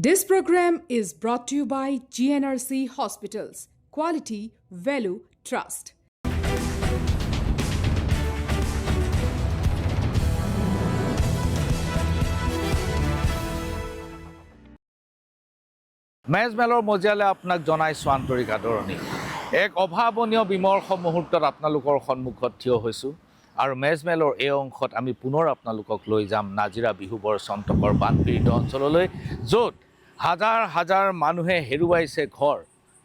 This program is brought to you by GNRC Hospitals. Quality, value, trust. মেজমেলৰ মজিয়ালে আপোনাক জনাইছোঁ আন্তৰিক আদৰণি। এক অভাৱনীয় বিমৰ্ষ মুহূৰ্তত আপোনালোকৰ সন্মুখত থিয় হৈছোঁ আৰু মেজমেলৰ এই অংশত আমি পুনৰ আপোনালোকক লৈ যাম নাজিৰা বিহুবৰ চন্তকৰ বানপীড়িত অঞ্চললৈ, য'ত হাজাৰ হাজাৰ মানুহে হেৰুৱাইছে ঘৰ।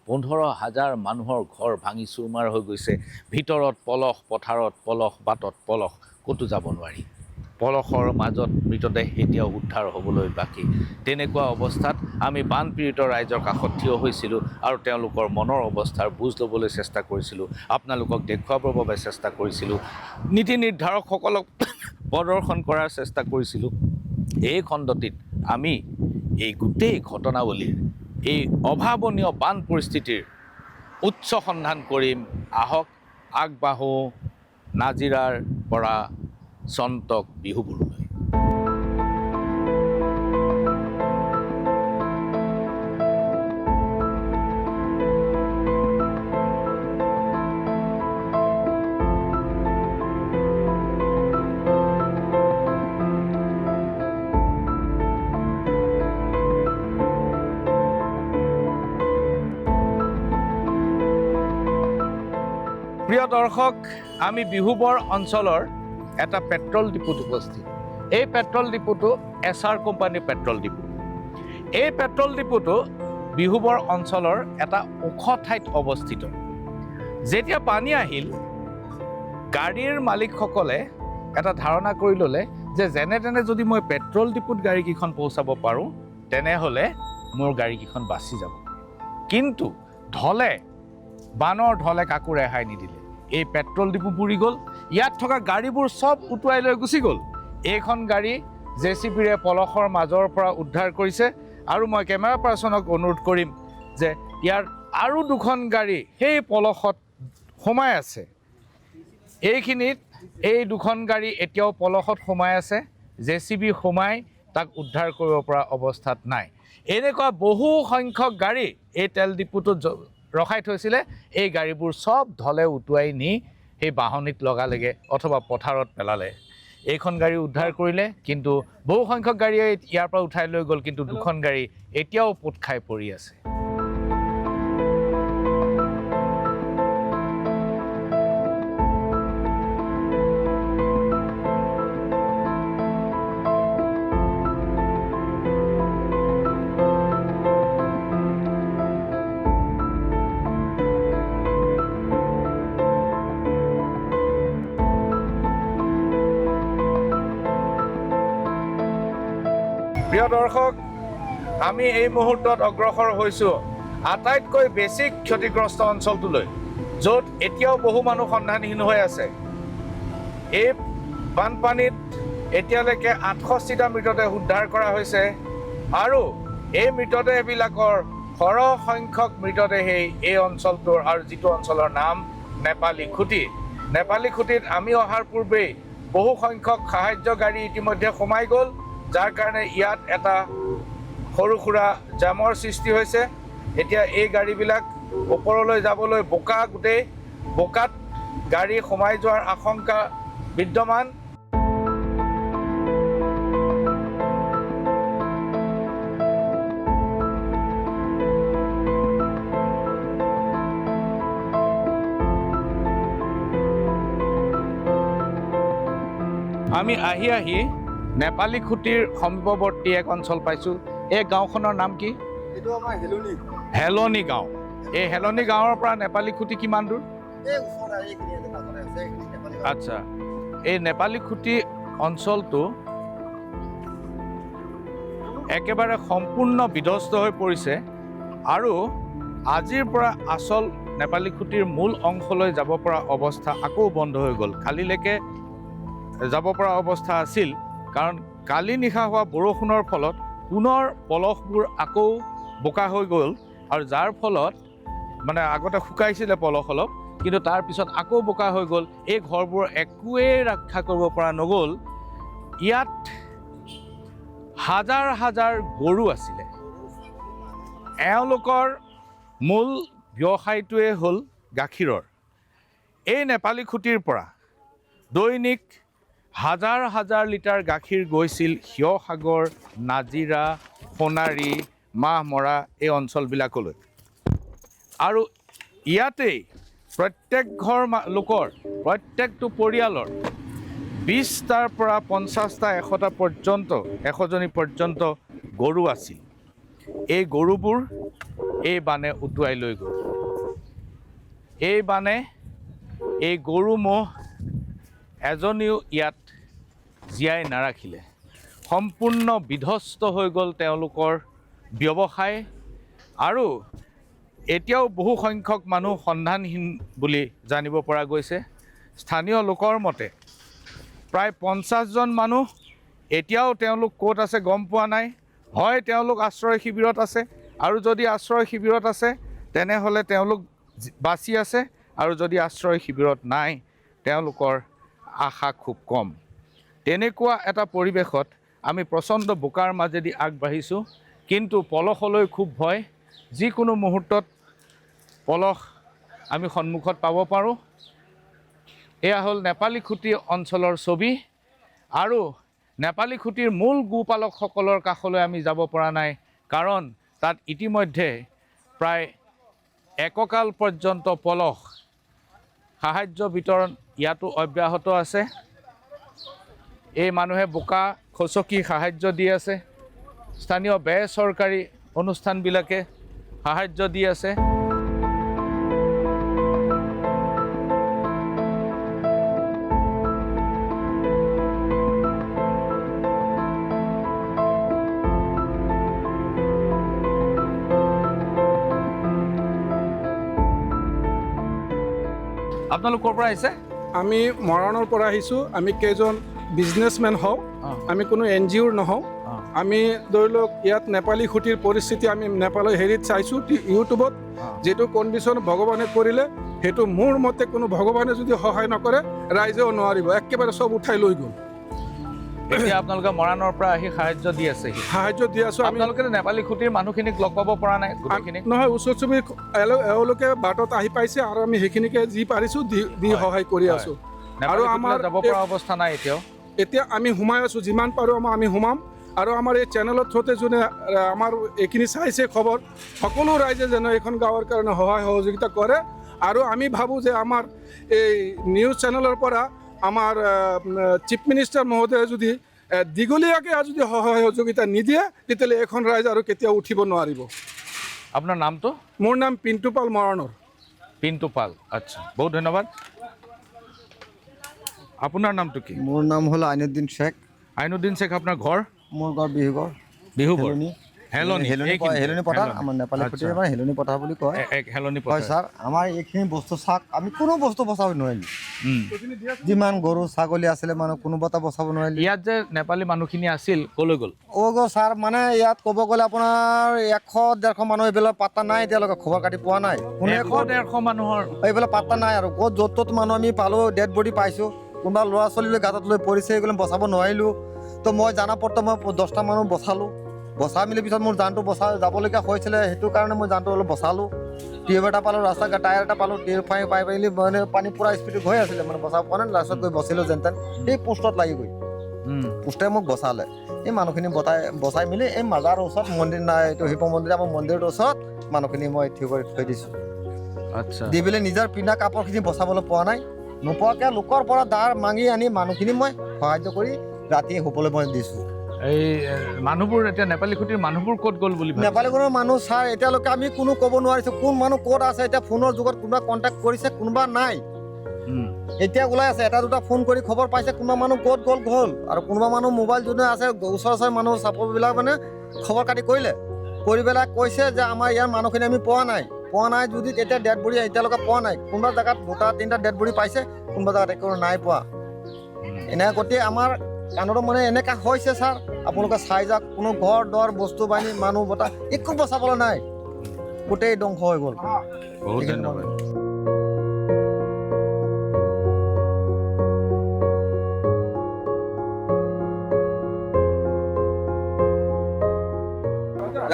15,000 মানুহৰ ঘৰ ভাঙি চুৰমাৰ হৈ গৈছে। ভিতৰত পলস, পথাৰত পলস, বাটত পলস, ক'তো যাব নোৱাৰি। পলসৰ মাজত মৃতদেহ এতিয়াও উদ্ধাৰ হ'বলৈ বাকী। তেনেকুৱা অৱস্থাত আমি বানপীড়িত ৰাইজৰ কাষত থিয় হৈছিলোঁ আৰু তেওঁলোকৰ মনৰ অৱস্থাৰ বুজ ল'বলৈ চেষ্টা কৰিছিলোঁ, আপোনালোকক দেখুৱাবৰ বাবে চেষ্টা কৰিছিলোঁ, নীতি নিৰ্ধাৰকসকলক প্ৰদৰ্শন কৰাৰ চেষ্টা কৰিছিলোঁ। এই খণ্ডটিত আমি এই গোটেই ঘটনাৱলীৰ এই অভাৱনীয় বান পৰিস্থিতিৰ উচ্চ সন্ধান কৰিম। আহক আগবাঢ়ো নাজিৰাৰ পৰা চন্তক বিহুবোৰলৈ। প্ৰিয় দৰ্শক, আমি বিহুবৰ অঞ্চলৰ এটা পেট্ৰল ডিপুত উপস্থিত। এই পেট্ৰল ডিপুটো এছআৰ কোম্পানীৰ পেট্ৰল ডিপু। এই পেট্ৰল ডিপুটো বিহুবৰ অঞ্চলৰ এটা ওখ ঠাইত অৱস্থিত। যেতিয়া পানী আহিল, গাড়ীৰ মালিকসকলে এটা ধাৰণা কৰি ল'লে যে যেনে তেনে যদি মই পেট্ৰল ডিপুত গাড়ীকেইখন পহুচাব পাৰোঁ, তেনেহ'লে মোৰ গাড়ীকেইখন বাচি যাব। কিন্তু বানৰ ঢলে কাকো ৰেহাই নিদিলে। এই পেট্ৰল ডিপু বুৰি গ'ল, ইয়াত থকা গাড়ীবোৰ চব উটুৱাই লৈ গুচি গ'ল। এইখন গাড়ী জেচিবিৰে পলসৰ মাজৰ পৰা উদ্ধাৰ কৰিছে আৰু মই কেমেৰা পাৰ্চনক অনুৰোধ কৰিম যে ইয়াৰ আৰু দুখন গাড়ী সেই পলসত সোমাই আছে। এইখিনিত এই দুখন গাড়ী এতিয়াও পলসত সোমাই আছে, জেচিবি সোমাই তাক উদ্ধাৰ কৰিব পৰা অৱস্থাত নাই। এনেকুৱা বহু সংখ্যক গাড়ী এই তেল ডিপুটোত ৰখাই থৈছিলে। এই গাড়ীবোৰ চব ঢলে উটুৱাই নি সেই বাহনিত লগালেগে অথবা পথাৰত পেলালে। এইখন গাড়ী উদ্ধাৰ কৰিলে, কিন্তু বহু সংখ্যক গাড়ীয়ে ইয়াৰ পৰা উঠাই লৈ গ'ল, কিন্তু দুখন গাড়ী এতিয়াও পোত খাই পৰি আছে। প্ৰিয় দৰ্শক, আমি এই মুহূৰ্তত অগ্ৰসৰ হৈছোঁ আটাইতকৈ বেছি ক্ষতিগ্ৰস্ত অঞ্চলটোলৈ, য'ত এতিয়াও বহু মানুহ সন্ধানহীন হৈ আছে। এই বানপানীত এতিয়ালৈকে 68টা মৃতদেহ উদ্ধাৰ কৰা হৈছে আৰু এই মৃতদেহবিলাকৰ সৰহ সংখ্যক মৃতদেহেই এই অঞ্চলটোৰ, আৰু যিটো অঞ্চলৰ নাম নেপালী খুঁটি। নেপালী খুঁটিত আমি অহাৰ পূৰ্বেই বহু সংখ্যক সাহায্য গাড়ী ইতিমধ্যে সোমাই গ'ল, যাৰ কাৰণে ইয়াত এটা সৰু সুৰা জামৰ সৃষ্টি হৈছে। এতিয়া এই গাড়ীবিলাক ওপৰলৈ যাবলৈ গোটেই বোকাত গাড়ী সোমাই যোৱাৰ আশংকা বিদ্যমান। আমি আহি নেপালী খুঁটিৰ সমীপৱৰ্তী এক অঞ্চল পাইছোঁ। এই গাঁওখনৰ নাম কি? এইটো আমাৰ হেলনি গাঁও। এই হেলনি গাঁৱৰ পৰা নেপালী খুঁটি কিমান দূৰ? আচ্ছা, এই নেপালী খুঁটি অঞ্চলটো একেবাৰে সম্পূৰ্ণ বিধ্বস্ত হৈ পৰিছে আৰু আজিৰ পৰা আচল নেপালী খুঁটিৰ মূল অংশলৈ যাব পৰা অৱস্থা আকৌ বন্ধ হৈ গ'ল। কালিলৈকে যাব পৰা অৱস্থা আছিল, কাৰণ কালি নিশা হোৱা বৰষুণৰ ফলত পুনৰ পলসবোৰ আকৌ বোকা হৈ গ'ল, আৰু যাৰ ফলত আগতে শুকাইছিলে পলস অলপ, কিন্তু তাৰপিছত আকৌ বোকা হৈ গ'ল। এই ঘৰবোৰ একোৱেই ৰক্ষা কৰিব পৰা নগ'ল। ইয়াত হাজাৰ হাজাৰ গৰু আছিলে, এওঁলোকৰ মূল ব্যৱসায়টোৱে হ'ল গাখীৰৰ। এই নেপালী খুঁটিৰ পৰা দৈনিক হাজাৰ হাজাৰ লিটাৰ গাখীৰ গৈছিল শিৱসাগৰ, নাজিৰা, সোণাৰী, মাহমৰা এই অঞ্চলবিলাকলৈ। আৰু ইয়াতেই প্ৰত্যেক ঘৰ লোকৰ, প্ৰত্যেকটো পৰিয়ালৰ 20টাৰ পৰা 50টা 100টা পৰ্যন্ত 100জনী পৰ্যন্ত গৰু আছিল। এই গৰুবোৰ এই বানে উটুৱাই লৈ গ'ল। এই বানে এই গৰু ম'হ এজনীও ইয়াত জীয়াই নাৰাখিলে। সম্পূৰ্ণ বিধ্বস্ত হৈ গ'ল তেওঁলোকৰ ব্যৱসায়। আৰু এতিয়াও বহু সংখ্যক মানুহ সন্ধানহীন বুলি জানিব পৰা গৈছে। স্থানীয় লোকৰ মতে প্ৰায় 50জন মানুহ এতিয়াও তেওঁলোক ক'ত আছে গম পোৱা নাই। হয় তেওঁলোক আশ্ৰয় শিবিৰত আছে, আৰু যদি আশ্ৰয় শিবিৰত আছে তেনেহ'লে তেওঁলোক বাচি আছে, আৰু যদি আশ্ৰয় শিবিৰত নাই তেওঁলোকৰ আশা খুব কম। তেনেকুৱা এটা পৰিৱেশত আমি প্ৰচণ্ড বোকাৰ মাজেদি আগবাঢ়িছোঁ, কিন্তু পলসলৈ খুব ভয়। যিকোনো মুহূৰ্তত পলস আমি সন্মুখত পাব পাৰোঁ। এয়া হ'ল নেপালী খুঁটি অঞ্চলৰ ছবি। আৰু নেপালী খুঁটিৰ মূল গোপালকসকলৰ কাষলৈ আমি যাব পৰা নাই, কাৰণ তাত ইতিমধ্যে প্ৰায় এককাল পৰ্যন্ত পলস সাহায্য বিতৰণ ইয়াতো অব্যাহত আছে। এই মানুহে বোকা খচকি সাহায্য দি আছে। স্থানীয় বেচৰকাৰী অনুষ্ঠানবিলাকে সাহায্য দি আছে। আপোনালোক ক'ৰ পৰা আহিছে? আমি মৰাণৰ পৰা আহিছোঁ। আমি কেইজন বিজনেছমেন হওঁ, আমি কোনো NGOৰ নহওঁ। আমি ধৰি লওক ইয়াত নেপালী খুঁটিৰ পৰিস্থিতি আমি নেপালৰ হেৰিত চাইছোঁ ইউটিউবত। যিটো কণ্ডিশ্যন ভগৱানে কৰিলে সেইটো মোৰ মতে কোনো ভগৱানে যদি সহায় নকৰে ৰাইজেও নোৱাৰিব, একেবাৰে চব উঠাই লৈ গ'ল। এতিয়া আপোনালোকে মৰাণৰ পৰা আহি সাহায্য দি আছে? সাহায্য দি আছোঁ। আপোনালোকে নেপালী খুঁটিৰ মানুহখিনিক লগ পাব পৰা নাই? গোটেইখিনিক নহয়, ওচৰ চুবুৰীয়া এওঁলোকে বাটত আহি পাইছে, আৰু আমি সেইখিনিকে যি পাৰিছোঁ দি সহায় কৰি আছোঁ। আৰু আমাৰ যাব পৰা অৱস্থা নাই এতিয়াও। এতিয়া আমি সোমাই আছোঁ, যিমান পাৰোঁ আমি সোমাম। আৰু আমাৰ এই চেনেলৰ থ্ৰুতে যোনে আমাৰ এইখিনি চাইছে খবৰ, সকলো ৰাইজে যেন এইখন গাঁৱৰ কাৰণে সহায় সহযোগিতা কৰে। আৰু আমি ভাবোঁ যে আমাৰ এই নিউজ চেনেলৰ পৰা আমাৰ চিফ মিনিষ্টাৰ মহোদয়ে যদি দীঘলীয়াকৈ যদি সহায় সহযোগিতা নিদিয়ে তেতিয়াহ'লে এখন ৰাইজ আৰু কেতিয়াও উঠিব নোৱাৰিব। আপোনাৰ নামটো? মোৰ নাম পিণ্টু পাল, মৰাণৰ। পিণ্টু পাল, আচ্ছা, বহুত ধন্যবাদ। আপোনাৰ নামটো কি? মোৰ নাম হ'ল আইনুদ্দিন শেখ। আইনুদ্দিন শেখ, আপোনাৰ ঘৰ? মোৰ ঘৰ বিহুগড়। হেলনি পথাৰ, আমাৰ নেপালী খুঁটিৰ পৰা হেলনি পথাৰ বুলি কয়। হয় ছাৰ, আমাৰ এইখিনি বস্তু চাওক, আমি কোনো বস্তু বচাব নোৱাৰিলোঁ। যিমান গৰু ছাগলী আছিলে মানুহ কোনোবা এটা বচাব নোৱাৰিলোঁ। ইয়াত যে নেপালী মানুহখিনি আছিল ক'লৈ গ'ল? ছাৰ, মানে ইয়াত ক'ব গ'লে আপোনাৰ 100-150 মানুহ এইবিলাক পাত্তা নাই, এতিয়ালৈকে খবৰ কাটি পোৱা নাই। 100-150 মানুহৰ এইবিলাক পাত্তা নাই। আৰু ক'ত য'ত ত'ত মানুহ আমি পালোঁ, ডেড বডি পাইছোঁ। কোনোবা ল'ৰা ছোৱালী গাঁতত লৈ পৰিছে, এইবিলাক বচাব নোৱাৰিলোঁ। তো মই জানা পৰ্ত মই 10টা মানুহ বচালোঁ। বচাই মেলি পিছত মোৰ জানটো যাবলগীয়া হৈছিলে, সেইটো কাৰণে মই জানটো অলপ বচালোঁ। টিউব এটা পালোঁ, ৰাস্তা টায়াৰ এটা পালোঁ, টিউব পাই মেলি মানে পানী পূৰা স্পীডত হৈ আছিলে, মানে বচাব পৰা নাই। লাষ্টত গৈ বচিলোঁ যেন তেন। সেই পোষ্টত লাগি গৈ পোষ্টে মোক বচালে। এই মানুহখিনি বচাই মেলি এই মাজাৰ ওচৰত মন্দিৰ নাই, এইটো শিৱ মন্দিৰ, আমাৰ মন্দিৰৰ ওচৰত মানুহখিনি মই থিয় কৰি থৈ দিছোঁ। আচ্ছা, দি পেলাই নিজৰ পিন্ধা কাপোৰখিনি বচাবলৈ পোৱা নাই। নোপোৱাকৈ লোকৰ পৰা ধাৰ মাগি আনি মানুহখিনি মই সাহায্য কৰি ৰাতি শুবলৈ মই দিছোঁ। এই মানুহবোৰ এতিয়া নেপালী খুঁটিৰ মানুহবোৰ ক'ত গ'ল বুলি ভাবিছে? নেপালী খুঁটিৰ মানুহ ছাৰ এতিয়ালৈকে আমি কোনো ক'ব নোৱাৰিছোঁ কোন মানুহ ক'ত আছে। এতিয়া ফোনৰ যুগত কোনোবা কণ্টেক্ট কৰিছে, কোনোবা নাই। এতিয়া ওলাই আছে, এটা দুটা ফোন কৰি খবৰ পাইছে কোনোবা মানুহ ক'ত গ'ল। আৰু কোনোবা মানুহ মোবাইল যোনে আছে ওচৰ মানুহ চাপৰবিলাক মানে খবৰ কাটি কৰি পেলাই কৈছে যে আমাৰ ইয়াৰ মানুহখিনি আমি পোৱা নাই যদি তেতিয়া ডেড বডি এতিয়ালৈকে পোৱা নাই। কোনোবা জেগাত 2-3টা ডেড বডি পাইছে, কোনোবা জেগাত একো নাই পোৱা। এনে গতিকে আমাৰ কাণতো মানে এনেকা হৈছে ছাৰ, আপোনালোকে চাই যাওক। কোনো ঘৰ দৰ বস্তু বাহিনী মানুহ বতা একো বচাবলৈ নাই, গোটেই ধ্বংস হৈ গ'ল। বহুত ধন্যবাদ।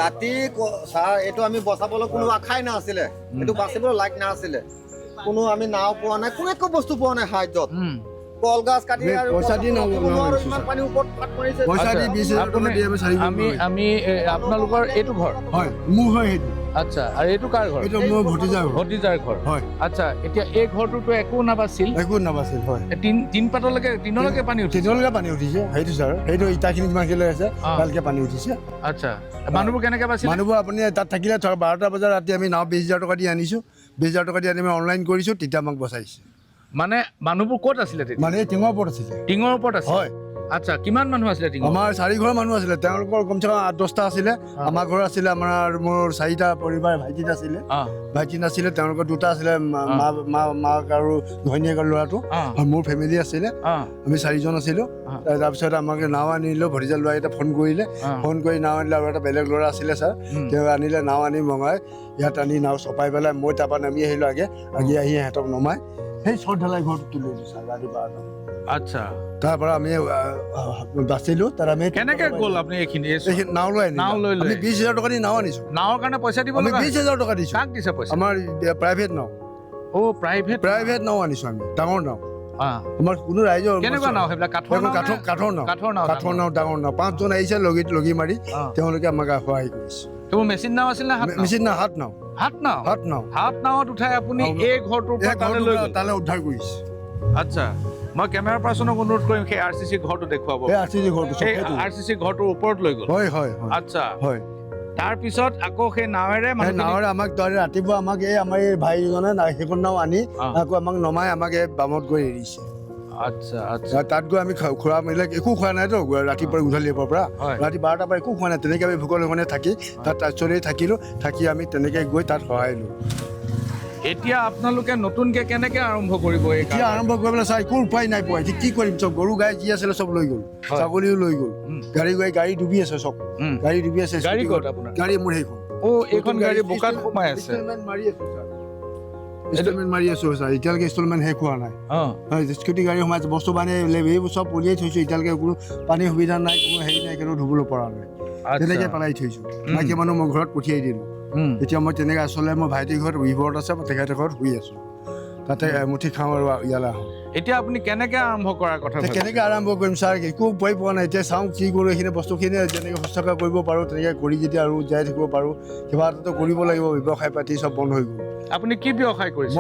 ৰাতি ছাৰ এইটো আমি বচাবলৈ কোনো আশাই নাছিলে, এইটো বাচিবলৈ লাইক নাছিলে, কোনো আমি নাও পোৱা নাই, কোনো একো বস্তু পোৱা নাই সাহায্যত। কলগাছ কাটি আৰু পইচা দি নোৱাৰো, ইমান পানী ওপৰত ফাট মাৰিছে। পইচা দি 20,000 টকা দি আমি 4 আমি আপোনালোকৰ এইটো ঘৰ হয় মোৰ হয় সেইটো আচ্ছা, আৰু এইটো কাৰ ঘৰ? এইটো মোৰ ভতিজাৰ ঘৰ। ভতিজাৰ ঘৰ। হয় আচ্ছা, এতিয়া এই ঘৰটোতো একো নাবাছিল, একো নাবাছিল। হয় তিনলৈকে পানী উঠিছে। তিনলৈকে পানী উঠিছে সেইটো ছাৰ, সেইটো ইটাখিনি যিমানখিনি লৈ আছে ভালকে পানী উঠিছে। আচ্ছা, মানুহবোৰ কেনেকে বাছিল? মানুহবোৰ আপুনি তাত থাকিলে ধৰক 12টা বজাত ৰাতি আমি নাও 20,000 টকা দি আনিছোঁ, 20,000 টকা দি আনি আমি অনলাইন কৰিছোঁ, তেতিয়া আমাক বচাইছে। মানে মানুহবোৰ ক'ত আছিলে তেতিয়া? মানে টিঙৰ ওপৰত আছিলে। টিঙৰ ওপৰত আছে? হয়। আচ্ছা, কিমান মানুহ আছিলে টিঙত? আমাৰ 4 ঘৰ মানুহ আছিলে, তেওঁলোকৰ কমচে কম 8-10টা আছিলে। আমাৰ ঘৰ আছিলে, আমাৰ মোৰ 4টা পৰিবাৰ, ভাইটিত আছিলে, ভাইটি নাছিলে, তেওঁলোকৰ 2টা আছিলে, মাক আৰু ঘৈণীয়েকৰ ল'ৰাটো, মোৰ ফেমিলি আছিলে, আমি 4জন আছিলোঁ। তাৰপিছত আমাক নাও আনিলোঁ, ভতিজা ল'ৰাকেইটা ফোন কৰিলে, ফোন কৰি নাও আনিলে, আৰু এটা বেলেগ ল'ৰা আছিলে ছাৰ, তেওঁ আনিলে, নাও আনি মঙাই ইয়াত আনি নাও চপাই পেলাই মই তাৰপৰা নামি আহিলোঁ, আহি সিহঁতক নমাই সেই চট ঢালাই ঘৰটো তুলি দিলোঁ ছাৰ ৰাতি 12টা। আচ্ছা, তাৰ পৰা আমি বাচিলোঁ। তাৰ আমি কেনেকে গ'ল আপুনি এইখিনি? নাও লৈ আনিলোঁ। আমি 20,000 টকা দি নাও আনিছোঁ। নাৱৰ কাৰণে পইচা দিব আমি লগা? 20,000 টকা দিছোঁ। কাক দিছে পইচা? আমাৰ প্ৰাইভেট নাও। প্ৰাইভেট নাও আনিছোঁ আমি, ডাঙৰ নাও। আমাৰ কোনো ৰাইজৰ কেনেকুৱা নাও সেইবিলাক? কাঠৰ নাও? কাঠৰ নাও, ডাঙৰ নাও। 5জন আহিছে লগি মাৰি, তেওঁলোকে আমাক সহায় কৰিছে। সেইবোৰ মেচিন নাও আছিল নে হাত নাও? মেচিন নাও, হাত নাও। হাত নাৱত উঠাই আপুনি এই ঘৰটোৰ পৰা তালৈ উদ্ধাৰ কৰিছে। আচ্ছা, মই কেমেৰা পাৰ্চনক অনুৰোধ কৰিম সেই RCC ঘৰটো দেখুৱাব। RCC ঘৰটোৰ ওপৰত লৈ গ'ল? হয় হয়। আচ্ছা, হয়। তাৰপিছত আকৌ সেই নাৱেৰে আমাক ৰাতিপুৱা আমাক আমাৰ এই ভাইজনে সেইখন নাও আনি আকৌ আমাক নমাই আমাক এই বামত গৈ এৰিছে। আচ্ছা আচ্ছা, তাত গৈ আমি খোৱা মেলা একো খোৱা নাইতো, ৰাতিপুৱা গধূলিৰ পৰা ৰাতি 12টাৰ পৰা একো খোৱা নাই। তেনেকৈ আমি ভোকৰ লঘনে থাকি তাত চলি থাকিলোঁ, থাকি আমি তেনেকৈ গৈ তাত সহায় লওঁ। এতিয়া আপোনালোকে নতুনকে কেনেকে আৰম্ভ কৰিব? এতিয়া আৰম্ভ কৰিবলৈ চাই একো উপায় নাই পোৱা। এতিয়া কি কৰিম? চব গৰু গাই যি আছিলে চব লৈ গ'ল, ছাগলীও লৈ গ'ল, গাড়ী ডুবি আছে, চব গাড়ী ডুবি আছে। গাড়ী মোৰ সেইখন। এইখন গাড়ী বোকাত সোমাই আছে। ইনষ্টলমেণ্ট মাৰি আছো ছাৰ, এতিয়ালৈকে ইনষ্টলমেণ্ট শেষ হোৱা নাই। স্কুটি গাড়ী সোমাইছে, বস্তু বাহানি এইবোৰ চব উলিয়াই থৈছোঁ, এতিয়ালৈকে কোনো পানীৰ সুবিধা নাই, কোনো হেৰি নাই, কিন্তু ধুবলৈ পৰা নাই। তেনেকৈ পেলাই থৈছোঁ। মাইকী মানুহ মই ঘৰত পঠিয়াই দিলোঁ। এতিয়া মই তেনেকৈ আচলতে মই ভাইটিৰ ঘৰত উইভৰত আছে, মই তেখেতৰ ঘৰত শুই আছোঁ, তাতে মুঠি খাওঁ আৰু ইয়ালৈ আহোঁ। এতিয়া আপুনি কেনেকৈ আৰম্ভ কৰাৰ কথা? কেনেকৈ আৰম্ভ কৰিম ছাৰ, একো উপায় পোৱা নাই। এতিয়া চাওঁ কি কৰোঁ, এইখিনি বস্তুখিনি যেনেকৈ শুশ্ৰূষা কৰিব পাৰোঁ তেনেকৈ কৰি যেতিয়া আৰু জীয়াই থাকিব পাৰোঁ, কিবা এটাতো কৰিব লাগিব। ব্যৱসায় পাতি চব বন্ধ হৈ গ'ল। আপুনি কি ব্যৱসায় কৰিছে?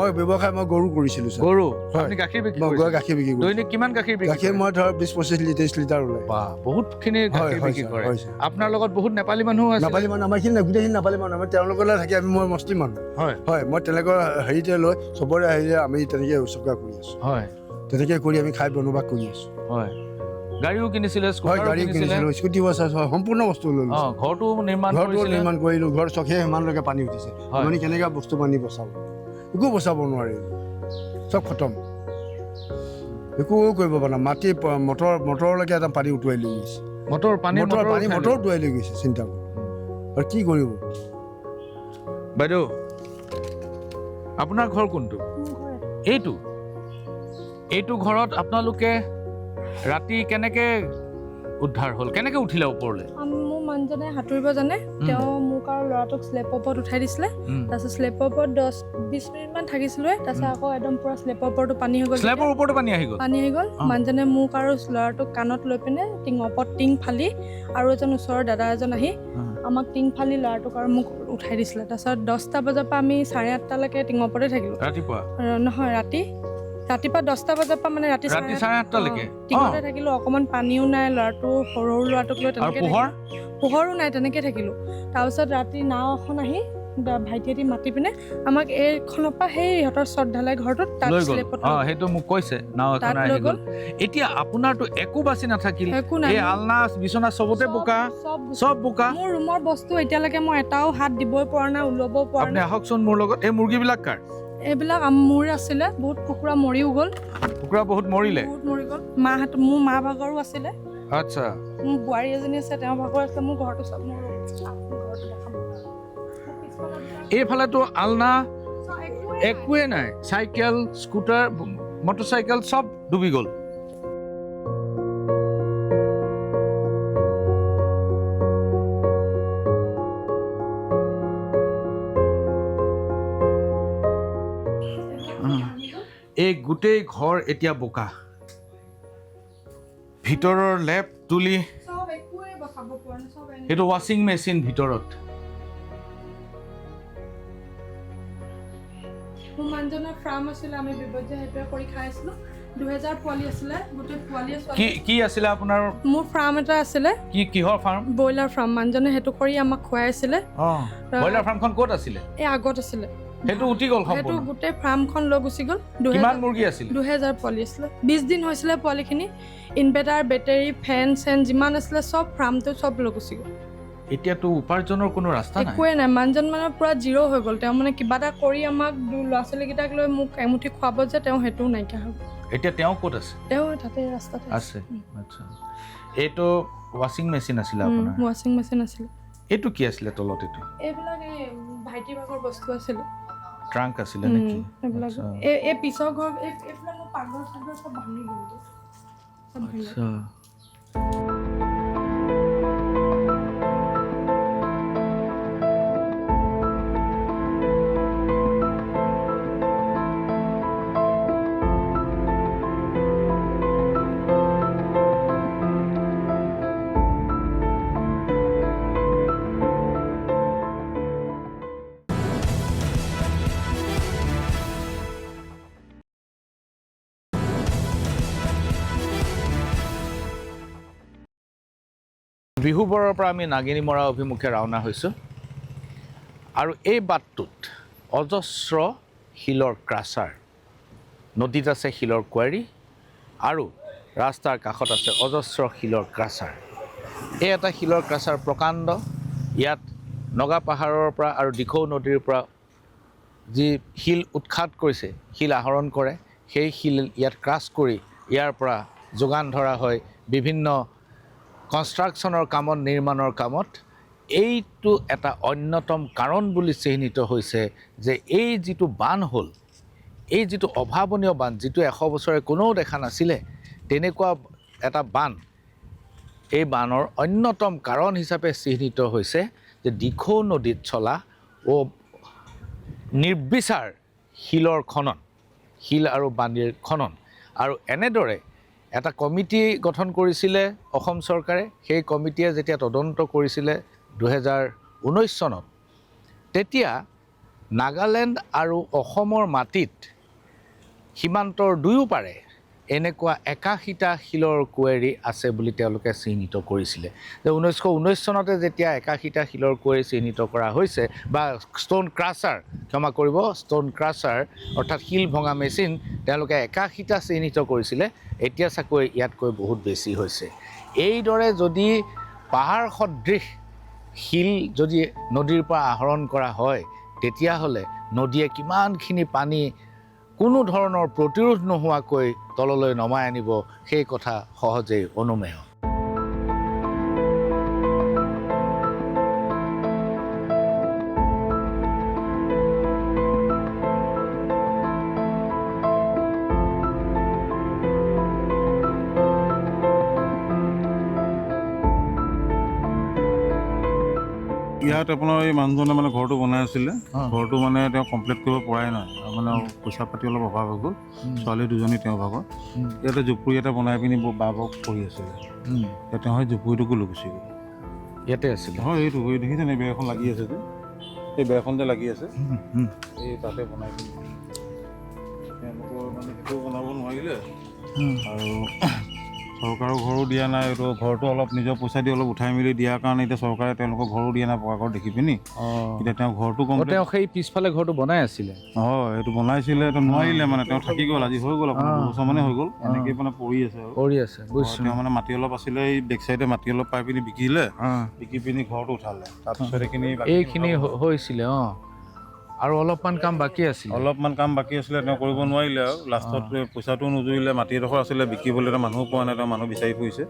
মই গৰু কৰিছিলোঁ ছাৰ। গৰু? আপুনি গাখীৰ বিক্ৰী কৰিছে? মই গাখীৰ বিক্ৰী কৰোঁ। দৈনিক কিমান গাখীৰ বিক্ৰী? গাখীৰ মই ধৰক 20-25 লিটাৰ ওলাই। বহুতখিনি গাখীৰ বিক্ৰী কৰে। আপোনাৰ লগত বহুত নেপালী মানুহ আছে? নেপালী মানুহ আমাৰ খিনি গোটেইখিনি নেপালী মানুহ। আমি তেওঁলোকলৈ থাকি মই মুছলিম মানুহ। হয়, মই তেনেকৈ হেৰিতে লৈ চবৰে হেৰিৰে আমি তেনেকৈ উৎসৰ্গা কৰি আছোঁ। হয়, তেনেকৈ কৰি আমি খাই বনবাস কৰি আছোঁ। হয়, গাড়ীও কিনিছিলে? হয়, গাড়ীও কিনিছিলোঁ, স্কুটি বাছ সম্পূৰ্ণ বস্তু লৈ লৈছোঁ। ঘৰটো নিৰ্মাণ কৰিলোঁ, ঘৰ চখে সিমানলৈকে পানী উঠিছে। আপুনি কেনেকৈ বস্তু পানী বচাব? একো বচাব নোৱাৰি, চব খতম, একো কৰিব পৰা নাই। মাটি মটৰলৈকে এটা পানী উটুৱাই লৈ গৈছে। মটৰ উটুৱাই লৈ গৈছে। চিন্তা কৰক আৰু কি কৰিব। বাইদেউ, আপোনাৰ ঘৰ কোনটো? এইটো ঘৰত আপোনালোকে ৰাতি কেনেকে উদ্ধাৰ হ'ল? কেনেকে উঠিলে ওপৰলৈ? মোৰ মানুহজনে সাঁতুৰিব জানে, তেওঁ মোক আৰু ল'ৰাটোক শ্লেপৰ ওপৰত উঠাই দিছিলে। তাৰপিছত শ্লেপৰ ওপৰত 10-20 মিনিটমান থাকিছিলোৱে, তাৰপিছত আকৌ একদম পুৰা শ্লেপৰ ওপৰতো পানী হৈ গ'ল। শ্লেপৰ ওপৰতো পানী আহি গ'ল। মানুহজনে মোক আৰু ল'ৰাটোক কাণত লৈ পিনে টিঙৰ ওপৰত টিং ফালি, আৰু এজন ওচৰৰ দাদা এজন আহি আমাক টিং ফালি ল'ৰাটোক আৰু মোক উঠাই দিছিলে। তাৰপিছত 10টা বজাৰ পৰা আমি 8:30লৈকে টিঙৰ ওপৰতে থাকিলোঁ। ৰাতিপুৱা নহয়, ৰাতিপুৱা 10টা বজাৰ পৰা মানে ৰাতি 8:30লৈকে টিঙতে থাকিলোঁ। অকণমান পানীও নাই, ল'ৰাটো সৰু ল'ৰাটোক লৈ তেনেকৈ পোহৰো নাই, তেনেকৈ থাকিলোঁ। তাৰপিছত ৰাতি নাও এখন আহি ভাইটিহঁতি মাতি পিনে আমাক এইখনৰ পৰা সেই ইহঁতৰ চট ঢালাই ঘৰটোত সেইটো মোক কৈছে, নাও এখন আহি গ'ল। এতিয়া আপোনাৰতো একো বাচি নাথাকিল, এই আলনা বিচনা চবতে বোকা, চব বোকা। মোৰ ৰুমৰ বস্তু এতিয়ালৈকে মই এটাও হাত দিবই পৰা নাই, ওলাবও পৰা নাই। আপুনি আহকচোন মোৰ লগত। এই মুৰ্গীবিলাক কাৰ? এইবিলাক মোৰ আছিলে, বহুত কুকুৰা মৰিও গ'ল। কুকুৰা বহুত মৰিলে? বহুত মৰি গ'ল। মোৰ মা ভাগৰো আছিলে। আচ্ছা, মোৰ বোৱাৰী এজনী আছে, তেওঁৰ ভাগৰ আছে। মোৰ ঘৰটো চব মোৰ এইফালেতো আলনা একোৱে নাই, চাইকেল, স্কুটাৰ, মটৰচাইকেল চব ডুবি গ'ল। এই গোটেই ঘৰ এতিয়া বোকা ভিতৰৰ লেপ তুলি চব একোৱে বচাব পৰা নাই, চব এনে সেইটো ৱাশ্বিং মেচিন ভিতৰত মোৰ মানুহজনৰ ফাৰ্ম আছিলে, আমি ব্যৱসায় সেইটোৱে কৰি খাই আছিলোঁ। 2000 পোৱালি আছিলে, গোটেই পোৱালিয়ে কি আছিলে আপোনাৰ মোৰ ফাৰ্ম এটা আছিলে, কিহৰ ফাৰ্ম ব্ৰইলাৰ ফাৰ্ম। মানুহজনে সেইটো কৰি আমাক খুৱাই আছিলে। ব্ৰইলাৰ ফাৰ্মখন ক'ত আছিলে এই আগত আছিলে, সেইটো উঠি গ'ল সেইটো সম্পূৰ্ণ গোটেই ফাৰ্মখন লৈ গুচি গ'ল। কিমান মুৰ্গী আছিলে 2000 পোৱালি আছিলে। 20 দিন হৈছিলে পোৱালিখিনি। ইনভাৰ্টাৰ, বেটেৰী, ফেন চেন যিমান আছিলে চব ফাৰ্মটো চব লৈ গুচি গ'ল। এতিয়াতো উপাৰ্জনৰ কোনো ৰাস্তা নাই একোৱে নাই। মানুহজন মানে পুৰা জিৰ' হৈ গ'ল। তেওঁ মানে কিবা এটা কৰি আমাক ল'ৰা ছোৱালীকেইটাক লৈ মোক এমুঠি খুৱাব যে, তেওঁ সেইটোও নাইকিয়া হৈ গ'ল। এতিয়া তেওঁ ক'ত আছে তেওঁ তাতে ৰাস্তাতে আছে আচ্ছা এইটো ৱাশ্বিং মেচিন আছিলে আপোনাৰ ৱাশ্বিং মেচিন আছিলে। এইটো কি আছিলে তলত এইটো এইবিলাক এই ভাইটি ভাগৰ বস্তু আছিলে, ট্ৰাংক আছিলে নেকি এইবিলাক আচ্ছা। এই পিছৰ ঘৰ এইবিলাক মোৰ পাকঘৰ চাকঘৰ চব ভাঙি গ'ল, চব ভাঙি গ'ল। আচ্ছা বিহুবৰৰ পৰা আমি নাগিনীমৰা অভিমুখে ৰাওনা হৈছোঁ আৰু এই বাটটোত অজস্ৰ শিলৰ ক্ৰাছাৰ, নদীত আছে শিলৰ কোৱাৰী আৰু ৰাস্তাৰ কাষত আছে অজস্ৰ শিলৰ ক্ৰাছাৰ। এই এটা শিলৰ ক্ৰাছাৰ প্ৰকাণ্ড। ইয়াত নগা পাহাৰৰ পৰা আৰু দিখৌ নদীৰ পৰা যি শিল উৎখাত কৰিছে, শিল আহৰণ কৰে, সেই শিল ইয়াত ক্ৰাছ কৰি ইয়াৰ পৰা যোগান ধৰা হয় বিভিন্ন কনষ্ট্ৰাকশ্যনৰ কামত, নিৰ্মাণৰ কামত। এইটো এটা অন্যতম কাৰণ বুলি চিহ্নিত হৈছে যে এই যিটো বান হ'ল, এই যিটো অভাৱনীয় বান, যিটো 100 বছৰে কোনেও দেখা নাছিলে, তেনেকুৱা এটা বান, এই বানৰ অন্যতম কাৰণ হিচাপে চিহ্নিত হৈছে যে দিখৌ নদীত চলা নিৰ্বিচাৰ শিলৰ খনন, শিল আৰু বালিৰ খনন। আৰু এনেদৰে এটা কমিটি গঠন কৰিছিলে অসম চৰকাৰে। সেই কমিটিয়ে যেতিয়া তদন্ত কৰিছিলে 2019 চনত, তেতিয়া নাগালেণ্ড আৰু অসমৰ মাটিত সীমান্তৰ দুয়োপাৰে এনেকুৱা 81টা শিলৰ কুঁৱেৰী আছে বুলি তেওঁলোকে চিহ্নিত কৰিছিলে। যে 1919 চনতে যেতিয়া 81টা শিলৰ কুঁৱেৰী চিহ্নিত কৰা হৈছে, বা ষ্ট'ন ক্ৰাছাৰ, ক্ষমা কৰিব, ষ্ট'ন ক্ৰাছাৰ অৰ্থাৎ শিল ভঙা মেচিন তেওঁলোকে 81টা চিহ্নিত কৰিছিলে, এতিয়া চাকৈ ইয়াতকৈ বহুত বেছি হৈছে। এইদৰে যদি পাহাৰ সদৃশ শিল যদি নদীৰ পৰা আহৰণ কৰা হয়, তেতিয়াহ'লে নদীয়ে কিমানখিনি পানী কোনো ধৰণৰ প্ৰতিৰোধ নোহোৱাকৈ তললৈ নমাই আনিব, সেই কথা সহজেই অনুমেয়। ইয়াত আপোনাৰ এই মানুহজনে মানে ঘৰটো বনাই আছিলে, ঘৰটো মানে তেওঁ কমপ্লিট কৰিব পৰাই নাই, মানে পইচা পাতি অলপ অভাৱ হৈ গ'ল। ছোৱালী দুজনী তেওঁ ভাগৰ ইয়াতে জুপুৰি এটা বনাই পিনি বাবক পঢ়ি আছিলে। তেওঁ সেই জুপুৰিটোকো লৈ গুচি গ'ল। ইয়াতে আছিলে হয়, এইটো দেখিছেনে বেৰ এখন লাগি আছে যে, এই বেৰখন যে লাগি আছে, এই তাতে বনাই পিনি তেওঁলোকৰ মানে সেইটো বনাব নোৱাৰিলে। আৰু চৰকাৰৰ ঘৰো দিয়া নাই, এইটো ঘৰটো অলপ নিজৰ পইচা দি অলপ উঠাই মেলি দিয়াৰ কাৰণে এতিয়া চৰকাৰে তেওঁলোকৰ ঘৰো দিয়া নাই পকা ঘৰ দেখি পিনি। এতিয়া তেওঁ ঘৰটো তেওঁ সেই পিছফালে ঘৰটো বনাই আছিলে। হয়, এইটো বনাইছিলে, এইটো নোৱাৰিলে মানে তেওঁ থাকি গ'ল। আজি হৈ গ'ল আপোনাৰ 2 বছৰ মানে হৈ গ'ল, এনেকৈ মানে পৰি আছে আৰু পৰি আছে। বুজিছোঁ। তেওঁ মানে মাটি অলপ আছিলে, এই বেক চাইডে মাটি অলপ পাই পিনি বিকিলে, বিকি পিনি ঘৰটো উঠালে। তাৰপিছত এইখিনি হৈছিলে। আৰু অলপমান কাম বাকী আছিলে, তেওঁ কৰিব নোৱাৰিলে আৰু লাষ্টত পইচাটোও নুজুৰিলে। মাটি এডোখৰ আছিলে বিকিবলৈ, তেওঁ মানুহো পোৱা নাই, তেওঁ মানুহ বিচাৰি ফুৰিছে।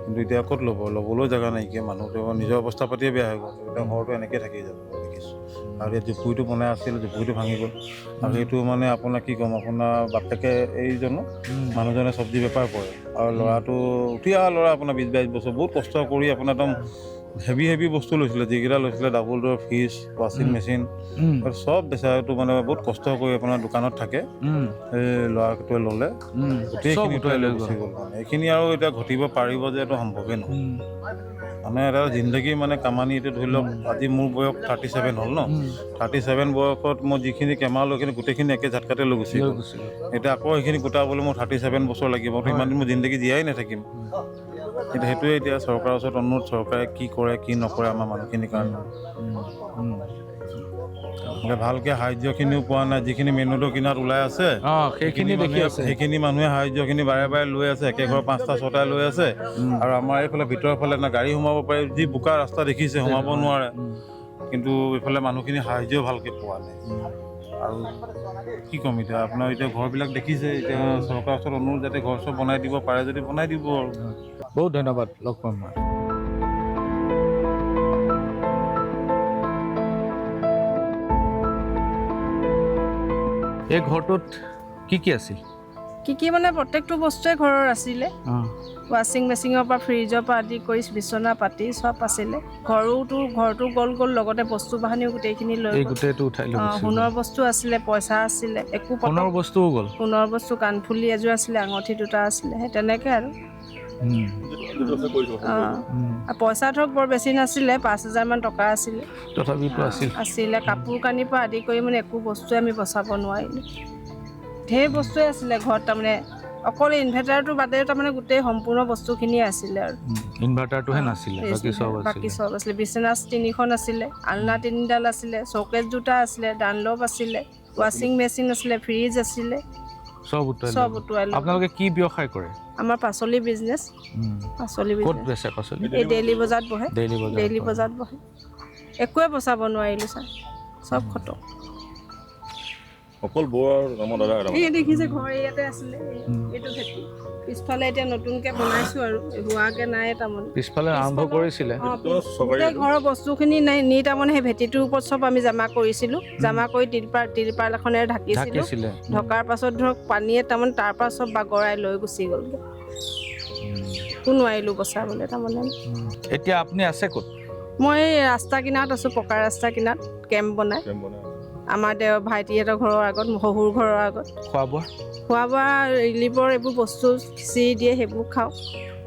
কিন্তু এতিয়া ক'ত ল'বলৈও জেগা নাইকিয়া, মানুহ তেওঁ নিজৰ অৱস্থা পাতিয়ে বেয়া হৈ গ'ল। এতিয়া ঘৰটো এনেকৈ থাকি যাব দেখিছোঁ। আৰু ইয়াত জুপুৰিটো বনাই আছিল, জুপুৰিটো ভাঙি গ'ল। আৰু সেইটো মানে আপোনাৰ কি ক'ম, আপোনাৰ বাপেকে এইজনো মানুহজনে চব্জি বেপাৰ কৰে, আৰু ল'ৰাটো উঠি অহা ল'ৰা আপোনাৰ 20-22 বছৰ, বহুত কষ্ট কৰি আপোনাৰ একদম হেভি বস্তু লৈছিলে, যিকেইটা লৈছিলে ডাবল ডোৰ ফ্ৰিজ, ৱাশ্বিং মেচিন, চব বেচাৰটো মানে বহুত কষ্ট কৰি আপোনাৰ দোকানত থাকে। এই ল'ৰাটোৱে ল'লে, গোটেইখিনি লৈ গুচি গ'ল। মানে এইখিনি আৰু এতিয়া ঘটিব পাৰিব যে এইটো সম্ভৱেই নহয়। মানে এটা জিন্দগী মানে কামানি, এতিয়া ধৰি লওক আজি মোৰ বয়স 37 হ'ল ন, 37 বয়সত মই যিখিনি কেমালো সেইখিনি গোটেইখিনি একে ঝাটকাতে লৈ গুচি গ'ল। এতিয়া আকৌ সেইখিনি গোটাবলৈ মোৰ 37 বছৰ লাগিব, ইমান দিন মোৰ জিন্দগী জীয়াই নাথাকিম। কিন্তু সেইটোৱে এতিয়া চৰকাৰৰ ওচৰত অনুৰোধ, চৰকাৰে কি কৰে কি নকৰে আমাৰ মানুহখিনিৰ কাৰণে। মানে ভালকৈ সাহাৰ্যখিনিও পোৱা নাই। যিখিনি মেইন ৰোডৰ কিনাৰত ওলাই আছে সেইখিনি মানুহে সাহাৰ্যখিনি বাৰে লৈ আছে। একে ঘৰৰ 5টা 6টা লৈ আছে। আৰু আমাৰ এইফালে ভিতৰৰ ফালে না গাড়ী সোমাব পাৰে, যি বোকা ৰাস্তা দেখিছে সোমাব নোৱাৰে। কিন্তু এইফালে মানুহখিনি সাহাৰ্যও ভালকৈ পোৱা নাই। আৰু কি ক'ম এতিয়া, আপোনাৰ এতিয়া ঘৰবিলাক দেখিছে। এতিয়া চৰকাৰৰ ওচৰত অনুৰোধ যাতে ঘৰ চৰ বনাই দিব পাৰে, যদি বনাই দিব আৰু। বহুত ধন্যবাদ, লগ পাম মই। এই ঘৰটোত কি আছিল? কি মানে প্ৰত্যেকটো বস্তুৱে ঘৰৰ আছিলে। ৱাশ্বিং মেচিনৰ পৰা ফ্ৰিজৰ পৰা আদি কৰি বিচনা পাতি চব আছিলে। ঘৰটো গ'ল, লগতে বস্তু বাহানিও গোটেইখিনি লৈ গোটেইটো উঠাই লৈ গৈছে। সোণৰ বস্তু আছিলে, পইচা আছিলে, একো সোণৰ বস্তুও গ'ল। সোণৰ বস্তু, কাণফুলি এযোৰ আছিলে, আঙুঠি 2টা আছিলে, সেই তেনেকৈ আৰু। পইচা ধৰক বৰ বেছি নাছিলে, 5,000 মান টকা আছিলে। তথাপিতো আছিলে কাপোৰ কানিৰ পৰা আদি কৰি মানে একো বস্তুৱে আমি বচাব নোৱাৰিলোঁ। ঢেৰ বস্তুৱে আছিলে ঘৰত, তাৰমানে অকল ইনভাৰ্টাৰটো বাদে তাৰমানে গোটেই সম্পূৰ্ণ বস্তুখিনিয়ে আছিলে আৰু। ইনভাৰ্টাৰটোহে নাছিলে, বাকী চব আছিলে। বিচনা 3খন আছিলে, আলনা 3ডাল আছিলে, চৌকেছ 2টা আছিলে, ডানলপ আছিলে, ৱাশ্বিং মেচিন আছিলে, ফ্ৰিজ আছিলে, চব উটুৱাই লৈ। আপোনালোকে কি ব্যৱসায় কৰে? আমাৰ পাচলি বিজনেছ। ক'ত বেচে পাচলি? এই ডেইলি বজাৰত বহে। একোৱে বচাব নোৱাৰিলোঁ ছাৰ, চব খতম। অকল বৰ এই দেখিছে ঘৰ ইয়াতে আছিলে, এইটো খেতি। পিছফালে এতিয়া নতুনকৈ বনাইছোঁ আৰু হোৱাকৈ নাই তাৰমানে। পিছফালে আৰম্ভ কৰিছিলে। গোটেই ঘৰৰ বস্তুখিনি নি তাৰমানে সেই ভেটিটোৰ ওপৰত চব আমি জমা কৰিছিলোঁ। জমা কৰি তিৰপাল এখনেৰে ঢাকিছিলোঁ। ঢকাৰ পাছত ধৰক পানীয়ে তাৰমানে তাৰ পৰা চব বাগৰাই লৈ গুচি গ'লগৈ। একো নোৱাৰিলোঁ বচাবলৈ তাৰমানে। এতিয়া আপুনি আছে ক'ত? মই ৰাস্তা কিনাৰত আছোঁ, পকা ৰাস্তা কিনাৰত কেম্প বনাই। আমাৰ ভাইটিহঁতৰ ঘৰৰ আগত, শহুৰ ঘৰৰ আগত। খোৱা বোৱা ৰিলিফৰ এইবোৰ বস্তু খিচিৰি দিয়ে, সেইবোৰ খাওঁ।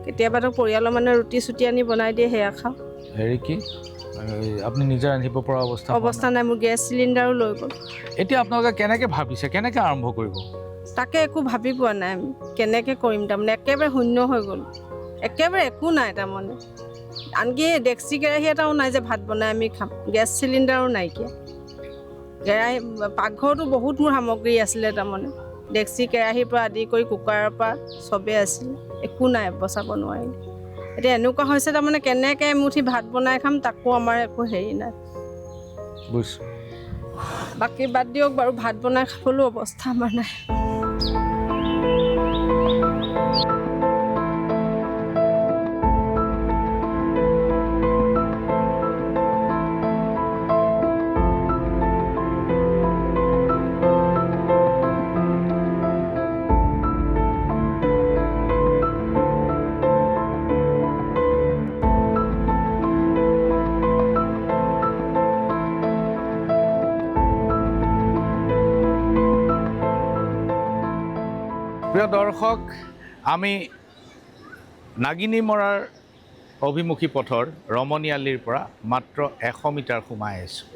কেতিয়াবাতো পৰিয়ালৰ মানুহে ৰুটি চুটি আনি বনাই দিয়ে, সেয়া খাওঁ। কি আপুনি নিজে ৰান্ধিব পৰা অৱস্থা নাই, মোৰ গেছ চিলিণ্ডাৰো লৈ গ'ল। এতিয়া আপোনালোকে কেনেকৈ ভাবিছে, কেনেকৈ আৰম্ভ কৰিব? তাকে একো ভাবি পোৱা নাই আমি, কেনেকৈ কৰিম তাৰমানে। একেবাৰে শূন্য হৈ গ'ল, একেবাৰে একো নাই তাৰমানে। আনকি ডেক্সি কেৰাহী এটাও নাই যে ভাত বনাই আমি খাম, গেছ চিলিণ্ডাৰো নাইকিয়া। পাকঘৰতো বহুত মোৰ সামগ্ৰী আছিলে তাৰমানে, ডেক্সি কেৰাহীৰ পৰা আদি কৰি কুকাৰৰ পৰা চবেই আছিলে, একো নাই, বচাব নোৱাৰিলোঁ। এতিয়া এনেকুৱা হৈছে তাৰমানে কেনেকৈ এমুঠি ভাত বনাই খাম, তাকো আমাৰ একো হেৰি নাই। বাকী বাদ দিয়ক বাৰু, ভাত বনাই খাবলৈও অৱস্থা আমাৰ নাই। প্ৰিয় দৰ্শক, আমি নাগিনীমৰাৰ অভিমুখী পথৰ ৰমণীআলিৰ পৰা মাত্ৰ 100 মিটাৰ সোমাই আহিছোঁ।